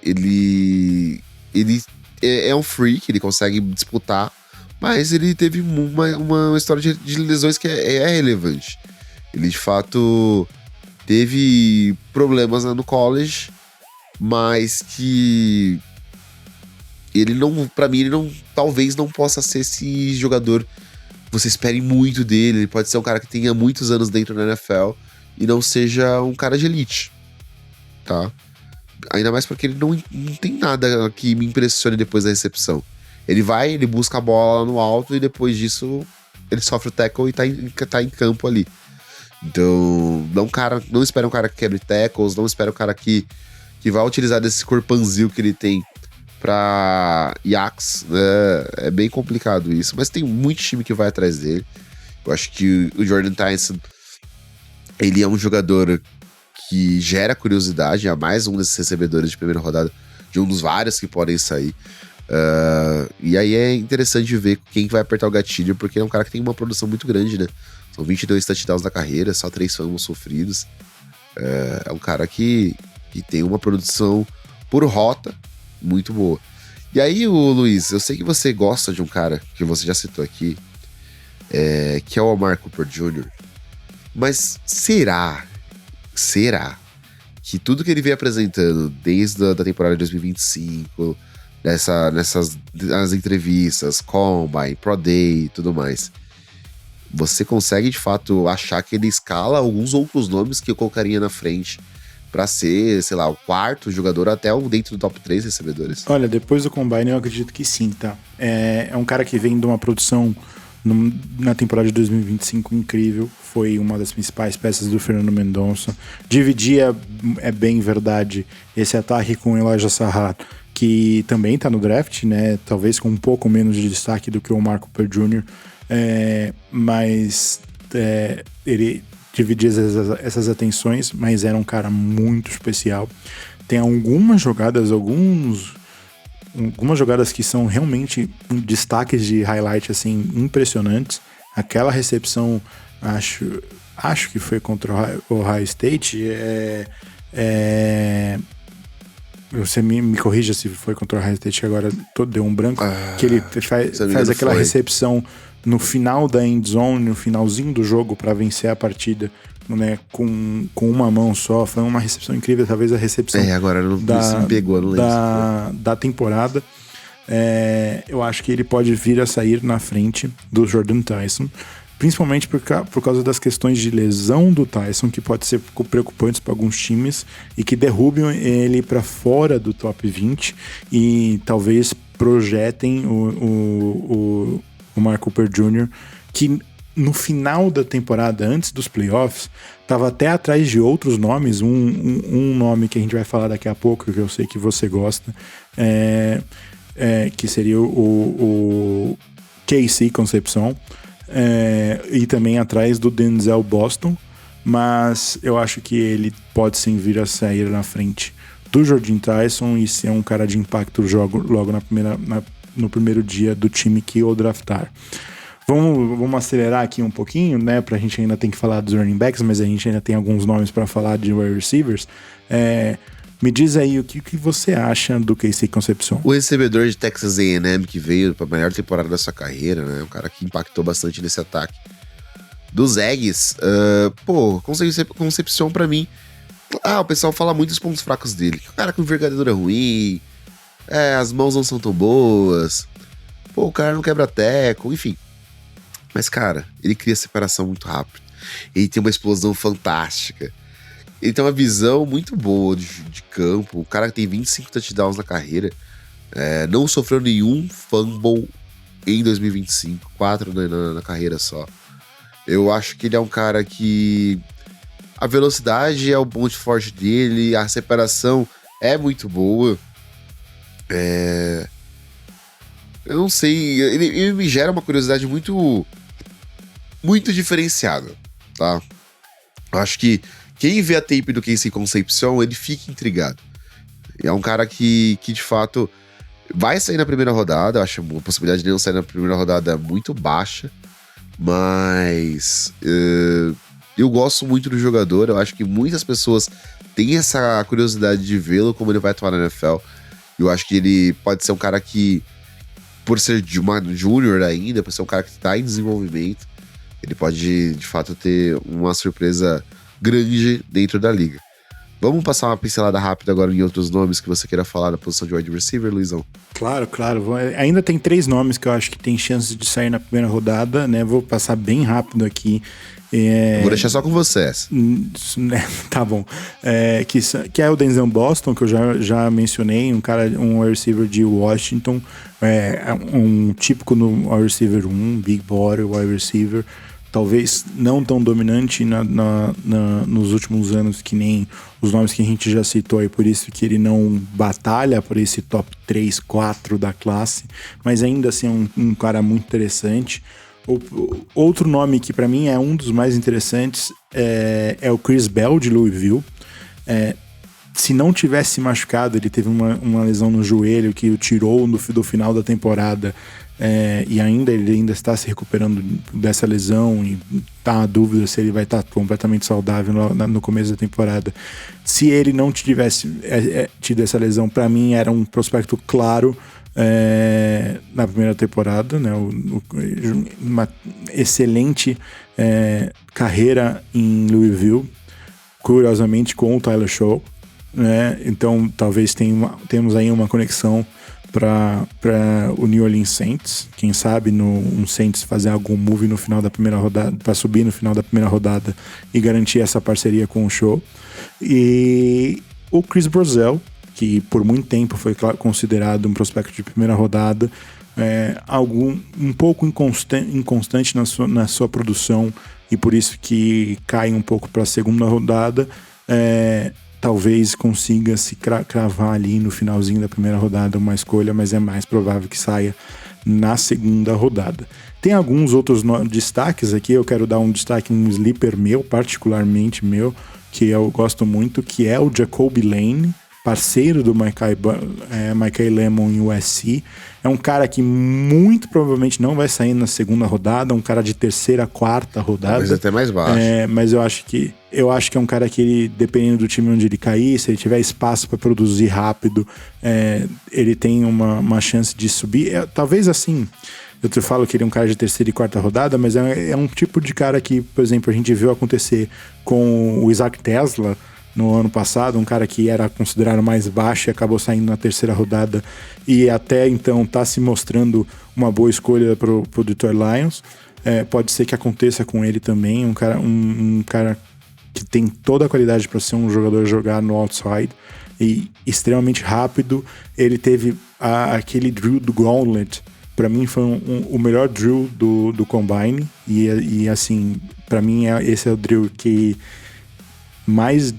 ele é um freak, ele consegue disputar, mas ele teve uma história de lesões que é relevante. Ele, de fato, teve problemas no college, mas que ele não, pra mim, talvez não possa ser esse jogador que você espere muito dele. Ele pode ser um cara que tenha muitos anos dentro da NFL e não seja um cara de elite, tá? Ainda mais porque ele não tem nada que me impressione depois da recepção. Ele busca a bola no alto e depois disso ele sofre o tackle e tá em campo ali. Então, não espera um cara que quebre tackles, não espera um cara que vai utilizar desse corpanzil que ele tem pra Yaks, né? É bem complicado isso, mas tem muito time que vai atrás dele. Eu acho que o Jordan Tyson, ele é um jogador que gera curiosidade, é mais um desses recebedores de primeira rodada, de um dos vários que podem sair. E aí é interessante ver quem vai apertar o gatilho, porque é um cara que tem uma produção muito grande, né? São 22 touchdowns na carreira, só 3 fumbles sofridos. É um cara que tem uma produção por rota muito boa. E aí, Luiz, eu sei que você gosta de um cara que você já citou aqui, que é o Amari Cooper Jr., mas será que tudo que ele vem apresentando desde a temporada de 2025, nas entrevistas, Combine, Pro Day e tudo mais, você consegue de fato achar que ele escala alguns outros nomes que eu colocaria na frente pra ser, sei lá, o 4º jogador até dentro do top 3 recebedores?
Olha, depois do Combine eu acredito que sim, tá? É um cara que vem de uma produção na temporada de 2025 incrível, foi uma das principais peças do Fernando Mendonça. Dividia, é bem verdade, esse ataque com o Elijah Sarrar, que também tá no draft, né? Talvez com um pouco menos de destaque do que o Mark Cooper Jr., mas ele dividia essas atenções, mas era um cara muito especial. Tem algumas jogadas que são realmente destaques de highlight, assim, impressionantes. Aquela recepção, acho que foi contra o Ohio State, você me corrija se foi contra o Ohio State, que agora deu um branco, que ele faz aquela recepção no final da end zone, no finalzinho do jogo, para vencer a partida, né, com uma mão só. Foi uma recepção incrível, talvez a recepção
agora não me pegou, não lembro
da temporada. Eu acho que ele pode vir a sair na frente do Jordan Tyson, principalmente por causa das questões de lesão do Tyson, que pode ser preocupantes para alguns times e que derrubem ele para fora do top 20 e talvez projetem o Mark Cooper Jr., que no final da temporada, antes dos playoffs, estava até atrás de outros nomes. Um nome que a gente vai falar daqui a pouco, que eu sei que você gosta, que seria o Casey Concepcion, e também atrás do Denzel Boston, mas eu acho que ele pode sim vir a sair na frente do Jordan Tyson e ser um cara de impacto logo no primeiro dia do time que o draftar. Vamos acelerar aqui um pouquinho, né? Pra gente ainda tem que falar dos running backs, mas a gente ainda tem alguns nomes para falar de wide receivers. Me diz aí o que você acha do Casey Concepcion.
O recebedor de Texas A&M que veio para a melhor temporada da sua carreira, né? Um cara que impactou bastante nesse ataque. Dos Aggies, Concepcion pra mim... o pessoal fala muito dos pontos fracos dele. O cara com envergadura ruim, as mãos não são tão boas, o cara não quebra teco, enfim. Mas, cara, ele cria separação muito rápido. Ele tem uma explosão fantástica. Ele tem uma visão muito boa de campo. O cara tem 25 touchdowns na carreira. Não sofreu nenhum fumble em 2025. 4 na carreira só. Eu acho que ele é um cara que... a velocidade é o ponto forte dele. A separação é muito boa. Eu não sei. Ele me gera uma curiosidade muito diferenciada, tá? Eu acho que quem vê a tape do Casey Concepcion, ele fica intrigado. É um cara que de fato vai sair na primeira rodada. Eu acho a possibilidade de não sair na primeira rodada muito baixa, mas eu gosto muito do jogador. Eu acho que muitas pessoas têm essa curiosidade de vê-lo, como ele vai atuar na NFL. Eu acho que ele pode ser um cara que, por ser uma júnior ainda, por ser um cara que está em desenvolvimento, ele pode de fato ter uma surpresa grande dentro da liga. Vamos passar uma pincelada rápida agora em outros nomes que você queira falar da posição de wide receiver, Luizão?
Claro. Ainda tem 3 nomes que eu acho que tem chances de sair na primeira rodada, né? Vou passar bem rápido aqui.
Vou deixar só com vocês.
Tá bom. Que é o Denzel Boston, que eu já mencionei, um wide receiver de Washington, um típico no wide receiver 1, big body wide receiver. Talvez não tão dominante nos últimos anos que nem os nomes que a gente já citou, e por isso que ele não batalha por esse top 3, 4 da classe, mas ainda assim é um cara muito interessante. Outro nome que para mim é um dos mais interessantes é o Chris Bell, de Louisville. Se não tivesse machucado, ele teve uma lesão no joelho que o tirou do final da temporada, e ele ainda está se recuperando dessa lesão e tá na dúvida se ele vai estar completamente saudável no começo da temporada. Se ele não tivesse tido essa lesão, para mim era um prospecto claro na primeira temporada, né? Uma excelente carreira em Louisville, curiosamente com o Tyler Show, né? Então talvez temos aí uma conexão para o New Orleans Saints, quem sabe um Saints fazer algum move no final da primeira rodada, para subir no final da primeira rodada e garantir essa parceria com o Show. E o Chris Boswell, que por muito tempo foi considerado um prospecto de primeira rodada, um pouco inconstante na sua produção, e por isso que cai um pouco para a segunda rodada. talvez consiga se cravar ali no finalzinho da primeira rodada uma escolha, mas é mais provável que saia na segunda rodada. Tem alguns outros destaques aqui, eu quero dar um destaque, um sleeper meu, particularmente meu, que eu gosto muito, que é o Jacoby Lane, parceiro do Micah Lemon em USC. É um cara que muito provavelmente não vai sair na segunda rodada, um cara de terceira, quarta rodada.
Talvez até mais baixo.
Mas eu acho que é um cara que ele, dependendo do time onde ele cair, se ele tiver espaço para produzir rápido, ele tem uma chance de subir. Talvez assim, eu te falo que ele é um cara de terceira e quarta rodada, mas é um tipo de cara que, por exemplo, a gente viu acontecer com o Isaac Tesla no ano passado, um cara que era considerado mais baixo e acabou saindo na terceira rodada e até então está se mostrando uma boa escolha para o Detroit Lions. Pode ser que aconteça com ele também, um cara que tem toda a qualidade para ser um jogador jogar no outside e extremamente rápido. Ele teve aquele drill do Gauntlet, para mim foi o melhor drill do Combine e assim, para mim esse é o drill que mais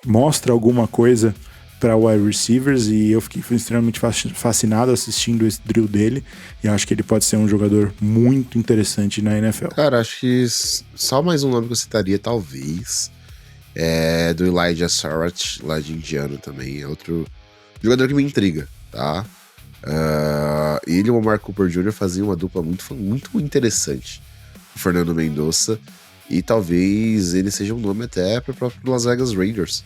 mostra alguma coisa para wide receivers, e eu fui extremamente fascinado assistindo esse drill dele, e acho que ele pode ser um jogador muito interessante na NFL.
Cara, acho que só mais um nome que eu citaria, talvez, é do Elijah Sarach, lá de Indiana também, é outro jogador que me intriga, tá? Ele e o Amari Cooper Jr. faziam uma dupla muito interessante, o Fernando Mendonça. E talvez ele seja um nome até para o próprio Las Vegas Raiders,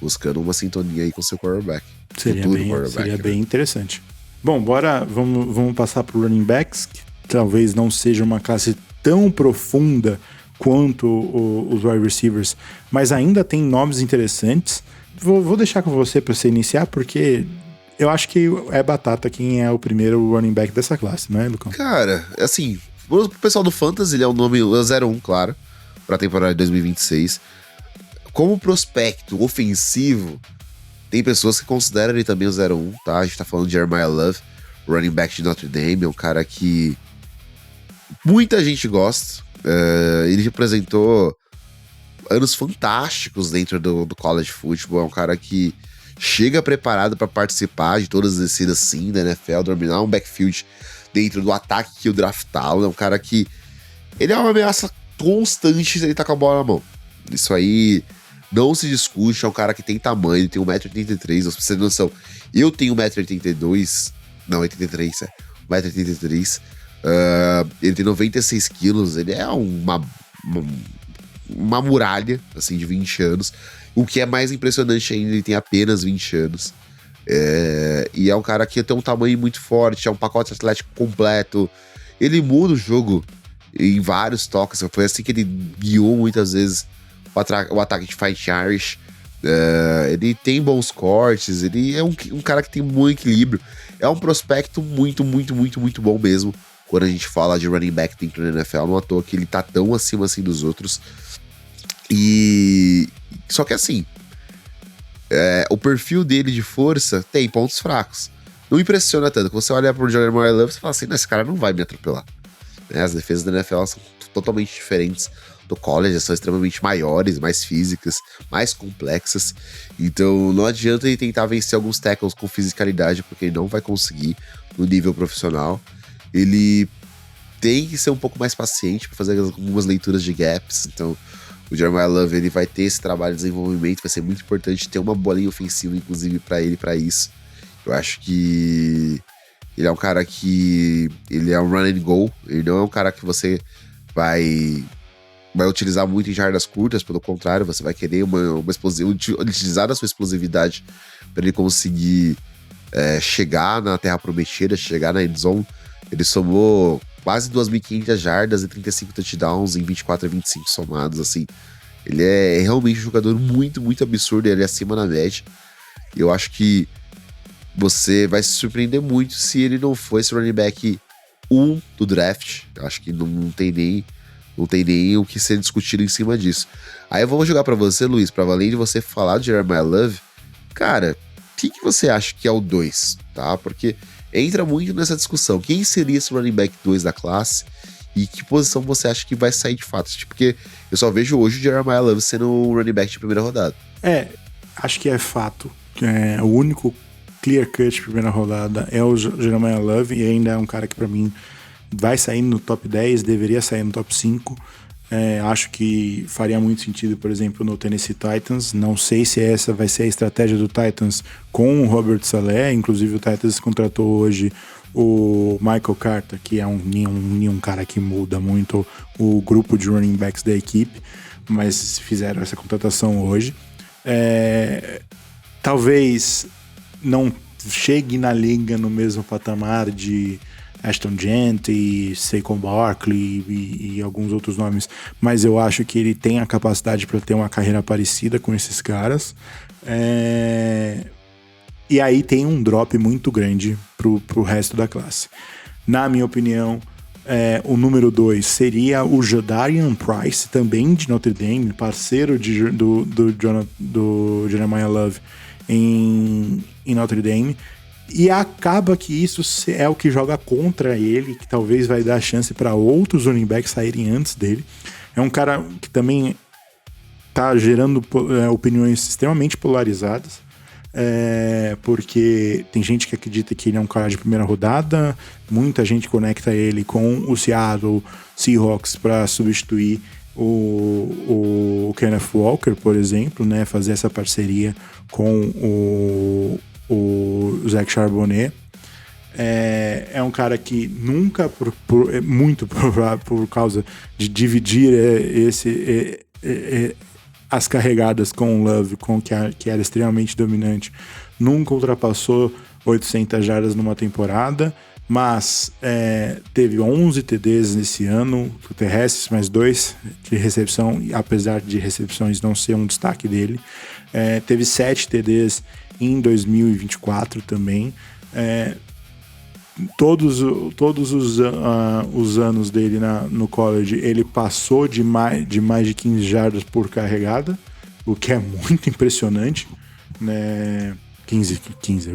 buscando uma sintonia aí com seu quarterback.
Seria bem interessante. Bom, vamos passar para o running backs, que talvez não seja uma classe tão profunda quanto os wide receivers, mas ainda tem nomes interessantes. Vou deixar com você para você iniciar, porque eu acho que é batata quem é o primeiro running back dessa classe, não é, Lucão?
Cara, assim, o pessoal do Fantasy, ele é o nome 01, claro, para a temporada de 2026. Como prospecto ofensivo, tem pessoas que consideram ele também o 01, tá? A gente tá falando de Jeremiah Love, running back de Notre Dame, é um cara que muita gente gosta. Ele representou anos fantásticos dentro do college football, é um cara que chega preparado para participar de todas as descidas sim da NFL, dominar um backfield dentro do ataque que o draftá-lo, é um cara que ele é uma ameaça constante se ele tá com a bola na mão. Isso aí não se discute, é um cara que tem tamanho, ele tem 1,83m, pra você ter noção. Eu tenho 1,82m, não, 83, 1,83m, ele tem 96 quilos, ele é uma muralha, assim, de 20 anos. O que é mais impressionante ainda, ele tem apenas 20 anos. E é um cara que tem um tamanho muito forte, é um pacote atlético completo. Ele muda o jogo em vários toques. Foi assim que ele guiou muitas vezes o ataque de Fight Irish. Ele tem bons cortes, ele é um cara que tem muito equilíbrio. É um prospecto muito bom mesmo. Quando a gente fala de running back dentro da NFL, não à toa que ele tá tão acima assim dos outros. E só que assim, o perfil dele de força tem pontos fracos. Não impressiona tanto. Quando você olha pro Jeremiah Love, você fala assim, esse cara não vai me atropelar. As defesas da NFL são totalmente diferentes do college, são extremamente maiores, mais físicas, mais complexas. Então não adianta ele tentar vencer alguns tackles com fisicalidade, porque ele não vai conseguir no nível profissional. Ele tem que ser um pouco mais paciente para fazer algumas leituras de gaps. Então o Jeremiah Love, ele vai ter esse trabalho de desenvolvimento, vai ser muito importante ter uma bolinha ofensiva, inclusive, para ele, para isso. Eu acho que ele é um cara que ele é um run and go, ele não é um cara que você vai utilizar muito em jardas curtas, pelo contrário, você vai querer utilizar a sua explosividade para ele conseguir chegar na terra prometida, chegar na end zone. Ele somou quase 2.500 jardas e 35 touchdowns em 24 a 25 somados, assim. Ele é realmente um jogador muito absurdo, ele é acima da média. E eu acho que você vai se surpreender muito se ele não for esse running back 1 do draft. Eu acho que não tem nem o que ser discutido em cima disso. Aí eu vou jogar pra você, Luiz, pra além de você falar de Jeremiah Love, cara, o que você acha que é o 2, tá? Porque entra muito nessa discussão. Quem seria esse running back 2 da classe? E que posição você acha que vai sair de fato? Porque eu só vejo hoje o Jeremiah Love sendo um running back de primeira rodada.
acho que é fato. O único clear cut primeira rodada é o Jeremiah Love, e ainda é um cara que pra mim vai sair no top 10, deveria sair no top 5. Acho que faria muito sentido, por exemplo, no Tennessee Titans. Não sei se essa vai ser a estratégia do Titans com o Robert Saleh. Inclusive o Titans contratou hoje o Michael Carter, que é um cara que muda muito o grupo de running backs da equipe, mas fizeram essa contratação hoje. Talvez não chegue na liga no mesmo patamar de Ashton Jeanty, Saquon Barkley e alguns outros nomes, mas eu acho que ele tem a capacidade para ter uma carreira parecida com esses caras. E aí tem um drop muito grande pro resto da classe. Na minha opinião, o número 2 seria o Jadarian Price, também de Notre Dame, parceiro do Jeremiah Love em Notre Dame. E acaba que isso é o que joga contra ele, que talvez vai dar chance para outros running backs saírem antes dele. É um cara que também tá gerando opiniões extremamente polarizadas, porque tem gente que acredita que ele é um cara de primeira rodada, muita gente conecta ele com o Seattle Seahawks para substituir o Kenneth Walker, por exemplo, né, fazer essa parceria com o Zach Charbonnet. É um cara que nunca, muito por causa de dividir as carregadas com o Love, que era extremamente dominante, nunca ultrapassou 800 jardas numa temporada, mas teve 11 TDs nesse ano, terrestres, mais 2 de recepção, apesar de recepções não ser um destaque dele. Teve 7 TDs em 2024 também. Todos os anos dele no college, ele passou de mais de 15 jardas por carregada, o que é muito impressionante, né? 15,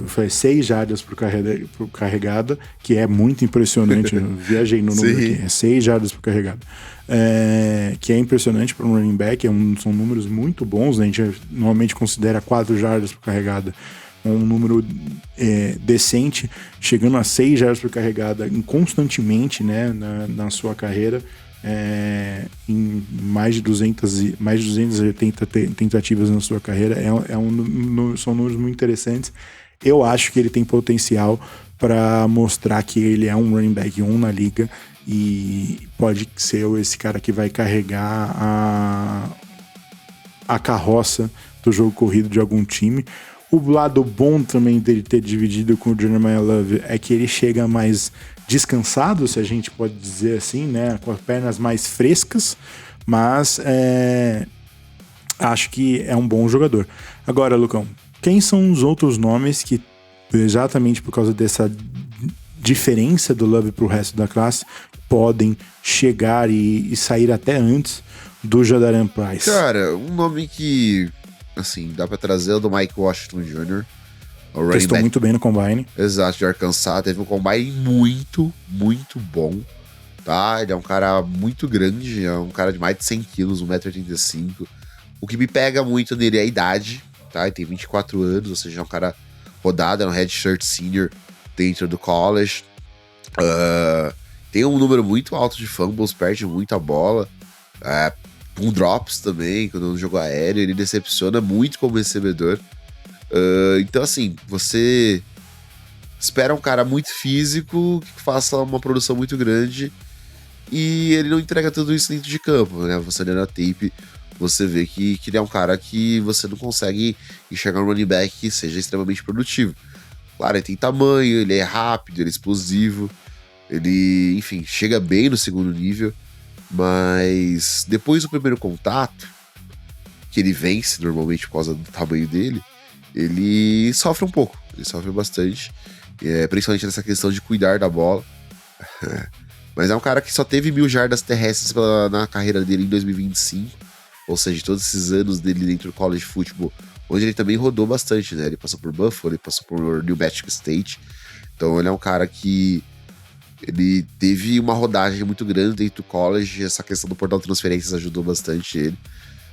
foi 6 jardas por carregada, que é muito impressionante. Eu viajei no número aqui, 6 jardas por carregada. Que é impressionante para um running back, são números muito bons, né? A gente normalmente considera 4 jardas por carregada um número decente, chegando a 6 jardas por carregada constantemente, né, na sua carreira, em mais de 280 tentativas na sua carreira. São números muito interessantes. Eu acho que ele tem potencial para mostrar que ele é um running back 1 na liga e pode ser esse cara que vai carregar a carroça do jogo corrido de algum time. O lado bom também dele ter dividido com o Jeremiah Love é que ele chega mais descansado, se a gente pode dizer assim, né, com as pernas mais frescas, mas acho que é um bom jogador. Agora, Lucão, quem são os outros nomes que, exatamente por causa dessa diferença do Love pro resto da classe, podem chegar e sair até antes do Jadarian Price? Cara,
um nome que, assim, dá pra trazer é o do Mike Washington Jr.
Testou muito bem no Combine.
Exato, de Arkansas. Teve um Combine muito, muito bom, tá? Ele é um cara muito grande, é um cara de mais de 100 quilos, 1,85 m. O que me pega muito nele é a idade, tá? Ele tem 24 anos, ou seja, é um cara rodado, é um redshirt senior dentro do college. Tem um número muito alto de fumbles, perde muita bola. Com drops também, quando no jogo aéreo, ele decepciona muito como recebedor. Então, assim, você espera um cara muito físico, que faça uma produção muito grande, e ele não entrega tudo isso dentro de campo, né? Você olhando a tape, você vê que ele é um cara que você não consegue enxergar um running back que seja extremamente produtivo. Claro, ele tem tamanho, ele é rápido, ele é explosivo, ele, enfim, chega bem no segundo nível, mas depois do primeiro contato, que ele vence normalmente por causa do tamanho dele, ele sofre um pouco, ele sofre bastante, principalmente nessa questão de cuidar da bola. Mas é um cara que só teve 1.000 jardas terrestres na carreira dele em 2025, ou seja, todos esses anos dele dentro do college football, onde ele também rodou bastante, né? Ele passou por Buffalo, ele passou por New Mexico State, então ele é um cara que ele teve uma rodagem muito grande dentro do college. Essa questão do portal de transferências ajudou bastante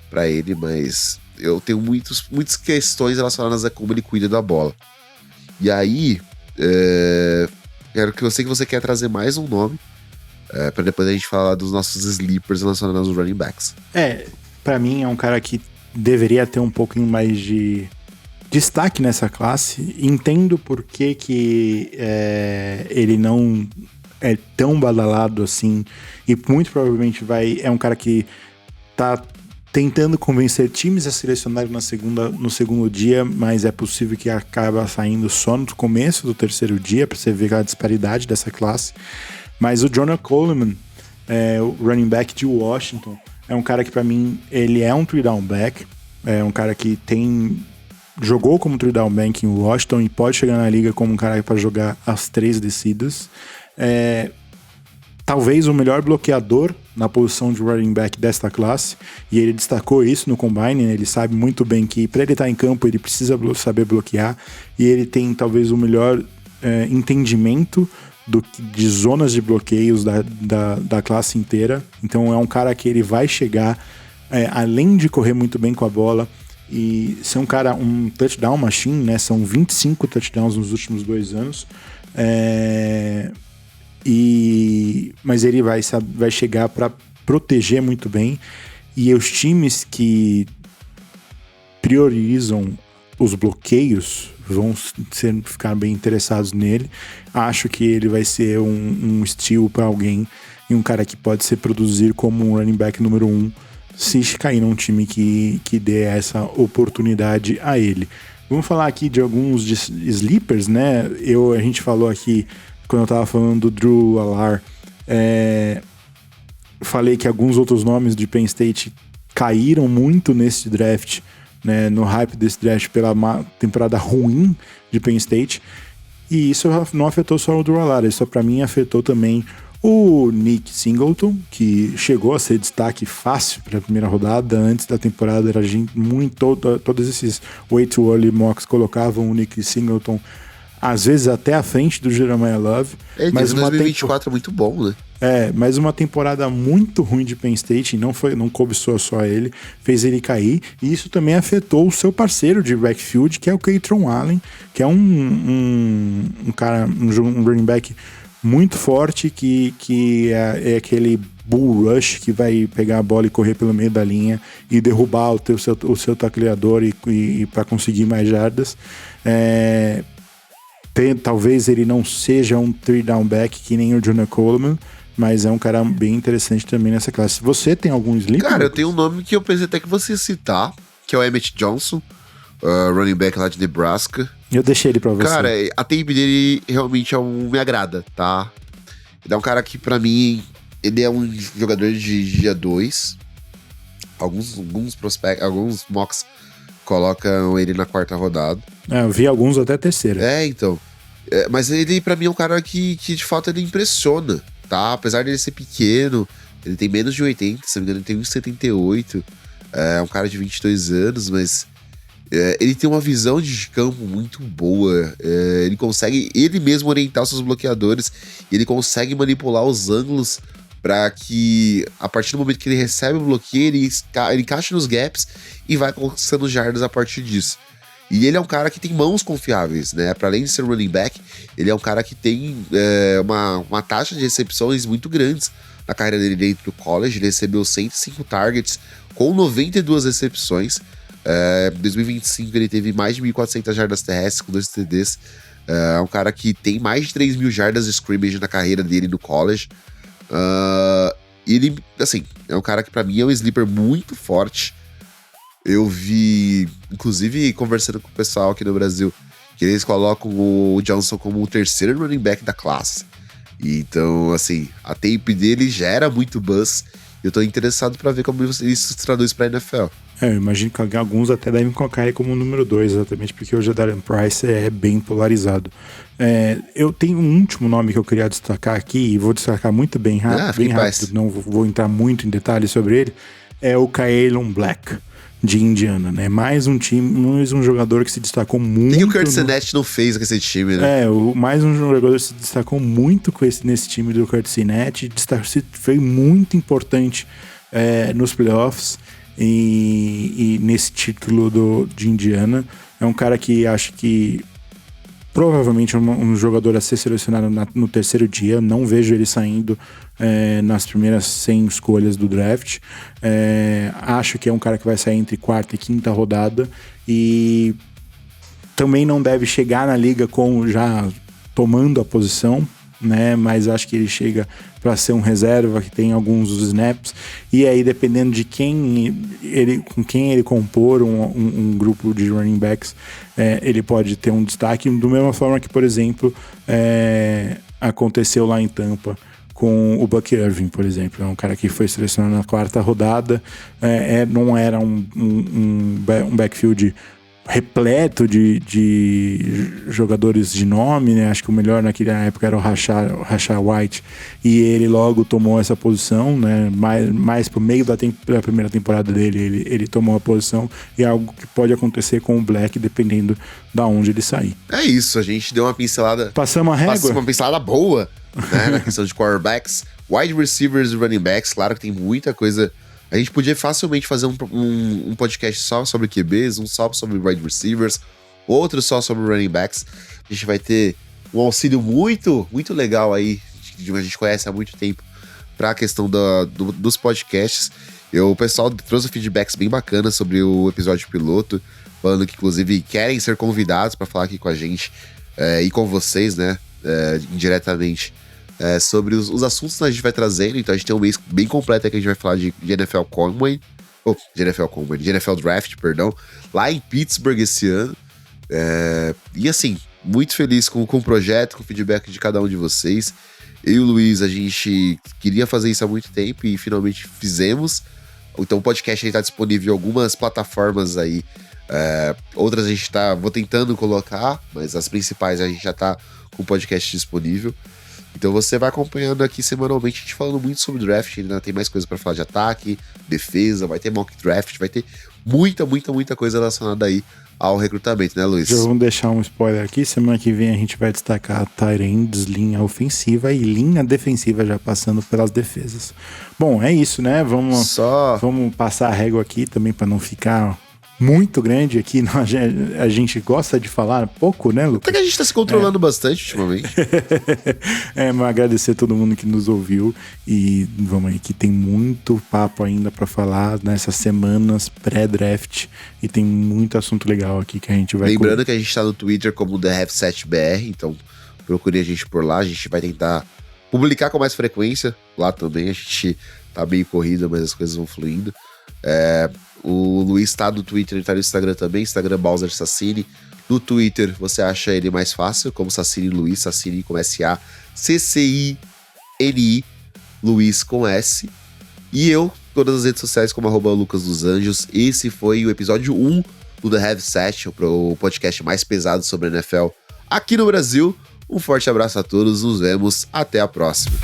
pra ele, mas eu tenho muitas questões relacionadas a como ele cuida da bola. E aí, eu sei que você quer trazer mais um nome, pra depois a gente falar dos nossos sleepers relacionados aos running backs.
Pra mim é um cara que deveria ter um pouquinho mais de destaque nessa classe. Entendo por que ele não é tão badalado assim, e muito provavelmente é um cara que tá tentando convencer times a selecionarem no segundo dia, mas é possível que acaba saindo só no começo do terceiro dia, para você ver a disparidade dessa classe. Mas o Jonah Coleman, o running back de Washington, é um cara que para mim, ele é um 3-down back, é um cara que jogou como 3-down back em Washington e pode chegar na liga como um cara para jogar as 3 descidas. Talvez o melhor bloqueador na posição de running back desta classe, e ele destacou isso no Combine, né? Ele sabe muito bem que para ele estar em campo ele precisa saber bloquear, e ele tem talvez o melhor entendimento de zonas de bloqueios da classe inteira. Então é um cara que ele vai chegar, além de correr muito bem com a bola e ser um touchdown machine, né? São 25 touchdowns nos últimos 2 anos, mas ele vai chegar para proteger muito bem, e os times que priorizam os bloqueios vão ficar bem interessados nele. Acho que ele vai ser um steal para alguém, e um cara que pode se produzir como um running back número 1 se cair num time que dê essa oportunidade a ele. Vamos falar aqui de alguns sleepers, né? A gente falou aqui, quando eu tava falando do Drew Allar, falei que alguns outros nomes de Penn State caíram muito nesse draft, né, no hype desse draft pela temporada ruim de Penn State, e isso não afetou só o Drew Allar, isso pra mim afetou também o Nick Singleton, que chegou a ser destaque fácil para a primeira rodada. Antes da temporada era todos esses way too early mocks colocavam o Nick Singleton às vezes até à frente do Jeremiah Love.
Mas 2024 é muito bom, né?
Mas uma temporada muito ruim de Penn State, não cobiçou só ele, fez ele cair, e isso também afetou o seu parceiro de backfield, que é o Kaytron Allen, que é um running back muito forte, que é aquele bull rush que vai pegar a bola e correr pelo meio da linha e derrubar o seu tacleador e para conseguir mais jardas. Talvez ele não seja um 3-down back que nem o Jonah Coleman, mas é um cara bem interessante também nessa classe. Você tem algum sleeper?
Cara, eu tenho um nome que eu pensei até que você citar, que é o Emmett Johnson, running back lá de Nebraska.
Eu deixei ele pra você.
Cara, a tape dele realmente me agrada, tá? Ele é um cara que, pra mim, ele é um jogador de dia 2. Alguns mocks colocam ele na 4ª rodada.
Eu vi alguns até 3ª.
Então. Mas ele, pra mim, é um cara que de fato, ele impressiona, tá? Apesar dele ser pequeno, ele tem menos de 80, se não me engano, ele tem 1,78. É um cara de 22 anos, mas ele tem uma visão de campo muito boa. Ele consegue, ele mesmo, orientar os seus bloqueadores. Ele consegue manipular os ângulos para que, a partir do momento que ele recebe o bloqueio, ele encaixe nos gaps e vai conquistando jardas a partir disso. E ele é um cara que tem mãos confiáveis, né? Para além de ser running back, ele é um cara que tem uma taxa de recepções muito grandes na carreira dele dentro do college. Ele recebeu 105 targets com 92 recepções. Em 2025 ele teve mais de 1.400 jardas terrestres com 2 TDs. É um cara que tem mais de 3.000 jardas de scrimmage na carreira dele no college. Ele, assim, é um cara que pra mim é um sleeper muito forte. Eu vi, inclusive, conversando com o pessoal aqui no Brasil, que eles colocam o Johnson como o 3º running back da classe. Então, assim, a tape dele gera muito buzz. Eu tô interessado pra ver como isso se traduz pra NFL.
Eu imagino que alguns até devem colocar ele como número 2, exatamente porque o Jadarian Price é bem polarizado. Eu tenho um último nome que eu queria destacar aqui, e vou destacar muito bem rápido, não vou entrar muito em detalhes sobre ele. É o Kaelon Black, de Indiana, né? Mais um jogador que se destacou muito.
O que o Kurt Sinnett não fez com esse time, né?
Mais um jogador que se destacou muito nesse time do Kurt Sinnett, foi muito importante nos playoffs. e nesse título de Indiana. É um cara que acho que provavelmente é um jogador a ser selecionado no terceiro dia. Não vejo ele saindo nas primeiras 100 escolhas do draft. Acho que é um cara que vai sair entre quarta e quinta rodada. E também não deve chegar na liga já tomando a posição, né? Mas acho que ele chega para ser um reserva que tem alguns dos snaps, e aí dependendo de com quem ele compor um grupo de running backs, ele pode ter um destaque, da mesma forma que, por exemplo, aconteceu lá em Tampa com o Buck Irving, por exemplo. É um cara que foi selecionado na quarta rodada, não era um backfield repleto de jogadores de nome, né? Acho que o melhor naquela época era o Rashad White, e ele logo tomou essa posição, né? Mais pro meio da primeira temporada dele, ele tomou a posição, e é algo que pode acontecer com o Black, dependendo da onde ele sair.
É isso, a gente deu uma pincelada...
Passamos a régua?
Passamos uma pincelada boa, né? Na questão de quarterbacks, wide receivers e running backs. Claro que tem muita coisa... A gente podia facilmente fazer um podcast só sobre QBs, um só sobre wide receivers, outro só sobre running backs. A gente vai ter um auxílio muito, muito legal aí, que a gente conhece há muito tempo, para a questão dos podcasts. O pessoal trouxe feedbacks bem bacanas sobre o episódio piloto, falando que, inclusive, querem ser convidados para falar aqui com a gente e com vocês, né, indiretamente. Sobre os assuntos que a gente vai trazendo. Então a gente tem um mês bem completo aqui, que a gente vai falar de NFL Combine, de NFL Draft, perdão, lá em Pittsburgh esse ano. E assim, muito feliz com o projeto, com o feedback de cada um de vocês. Eu e o Luiz, a gente queria fazer isso há muito tempo e finalmente fizemos. Então o podcast está disponível em algumas plataformas aí. Outras a gente vou tentando colocar, mas as principais a gente já tá com o podcast disponível. Então você vai acompanhando aqui semanalmente, a gente falando muito sobre draft, ainda tem mais coisa pra falar de ataque, defesa, vai ter mock draft, vai ter muita, muita, muita coisa relacionada aí ao recrutamento, né, Luiz?
Já vamos deixar um spoiler aqui, semana que vem a gente vai destacar tight ends, linha ofensiva e linha defensiva, já passando pelas defesas. Bom, é isso, né? Vamos passar a régua aqui também para não ficar muito grande aqui. A gente gosta de falar pouco, né, Lucas?
Até que a gente tá se controlando bastante ultimamente.
Mas agradecer a todo mundo que nos ouviu, e vamos aí, que tem muito papo ainda pra falar nessas semanas pré-draft, e tem muito assunto legal aqui que a gente vai...
Lembrando que a gente tá no Twitter como TheHave7BR, então procure a gente por lá, a gente vai tentar publicar com mais frequência lá também. A gente tá bem corrido, mas as coisas vão fluindo. O Luiz tá no Twitter, ele tá no Instagram também, Instagram Bowser Sassini. No Twitter você acha ele mais fácil, como Sassini Luiz, Sassini com SACCINI, Luiz com S. E eu, todas as redes sociais como @Lucas dos Anjos. Esse foi o episódio 1 do The Have Set, o podcast mais pesado sobre a NFL aqui no Brasil. Um forte abraço a todos, nos vemos, até a próxima.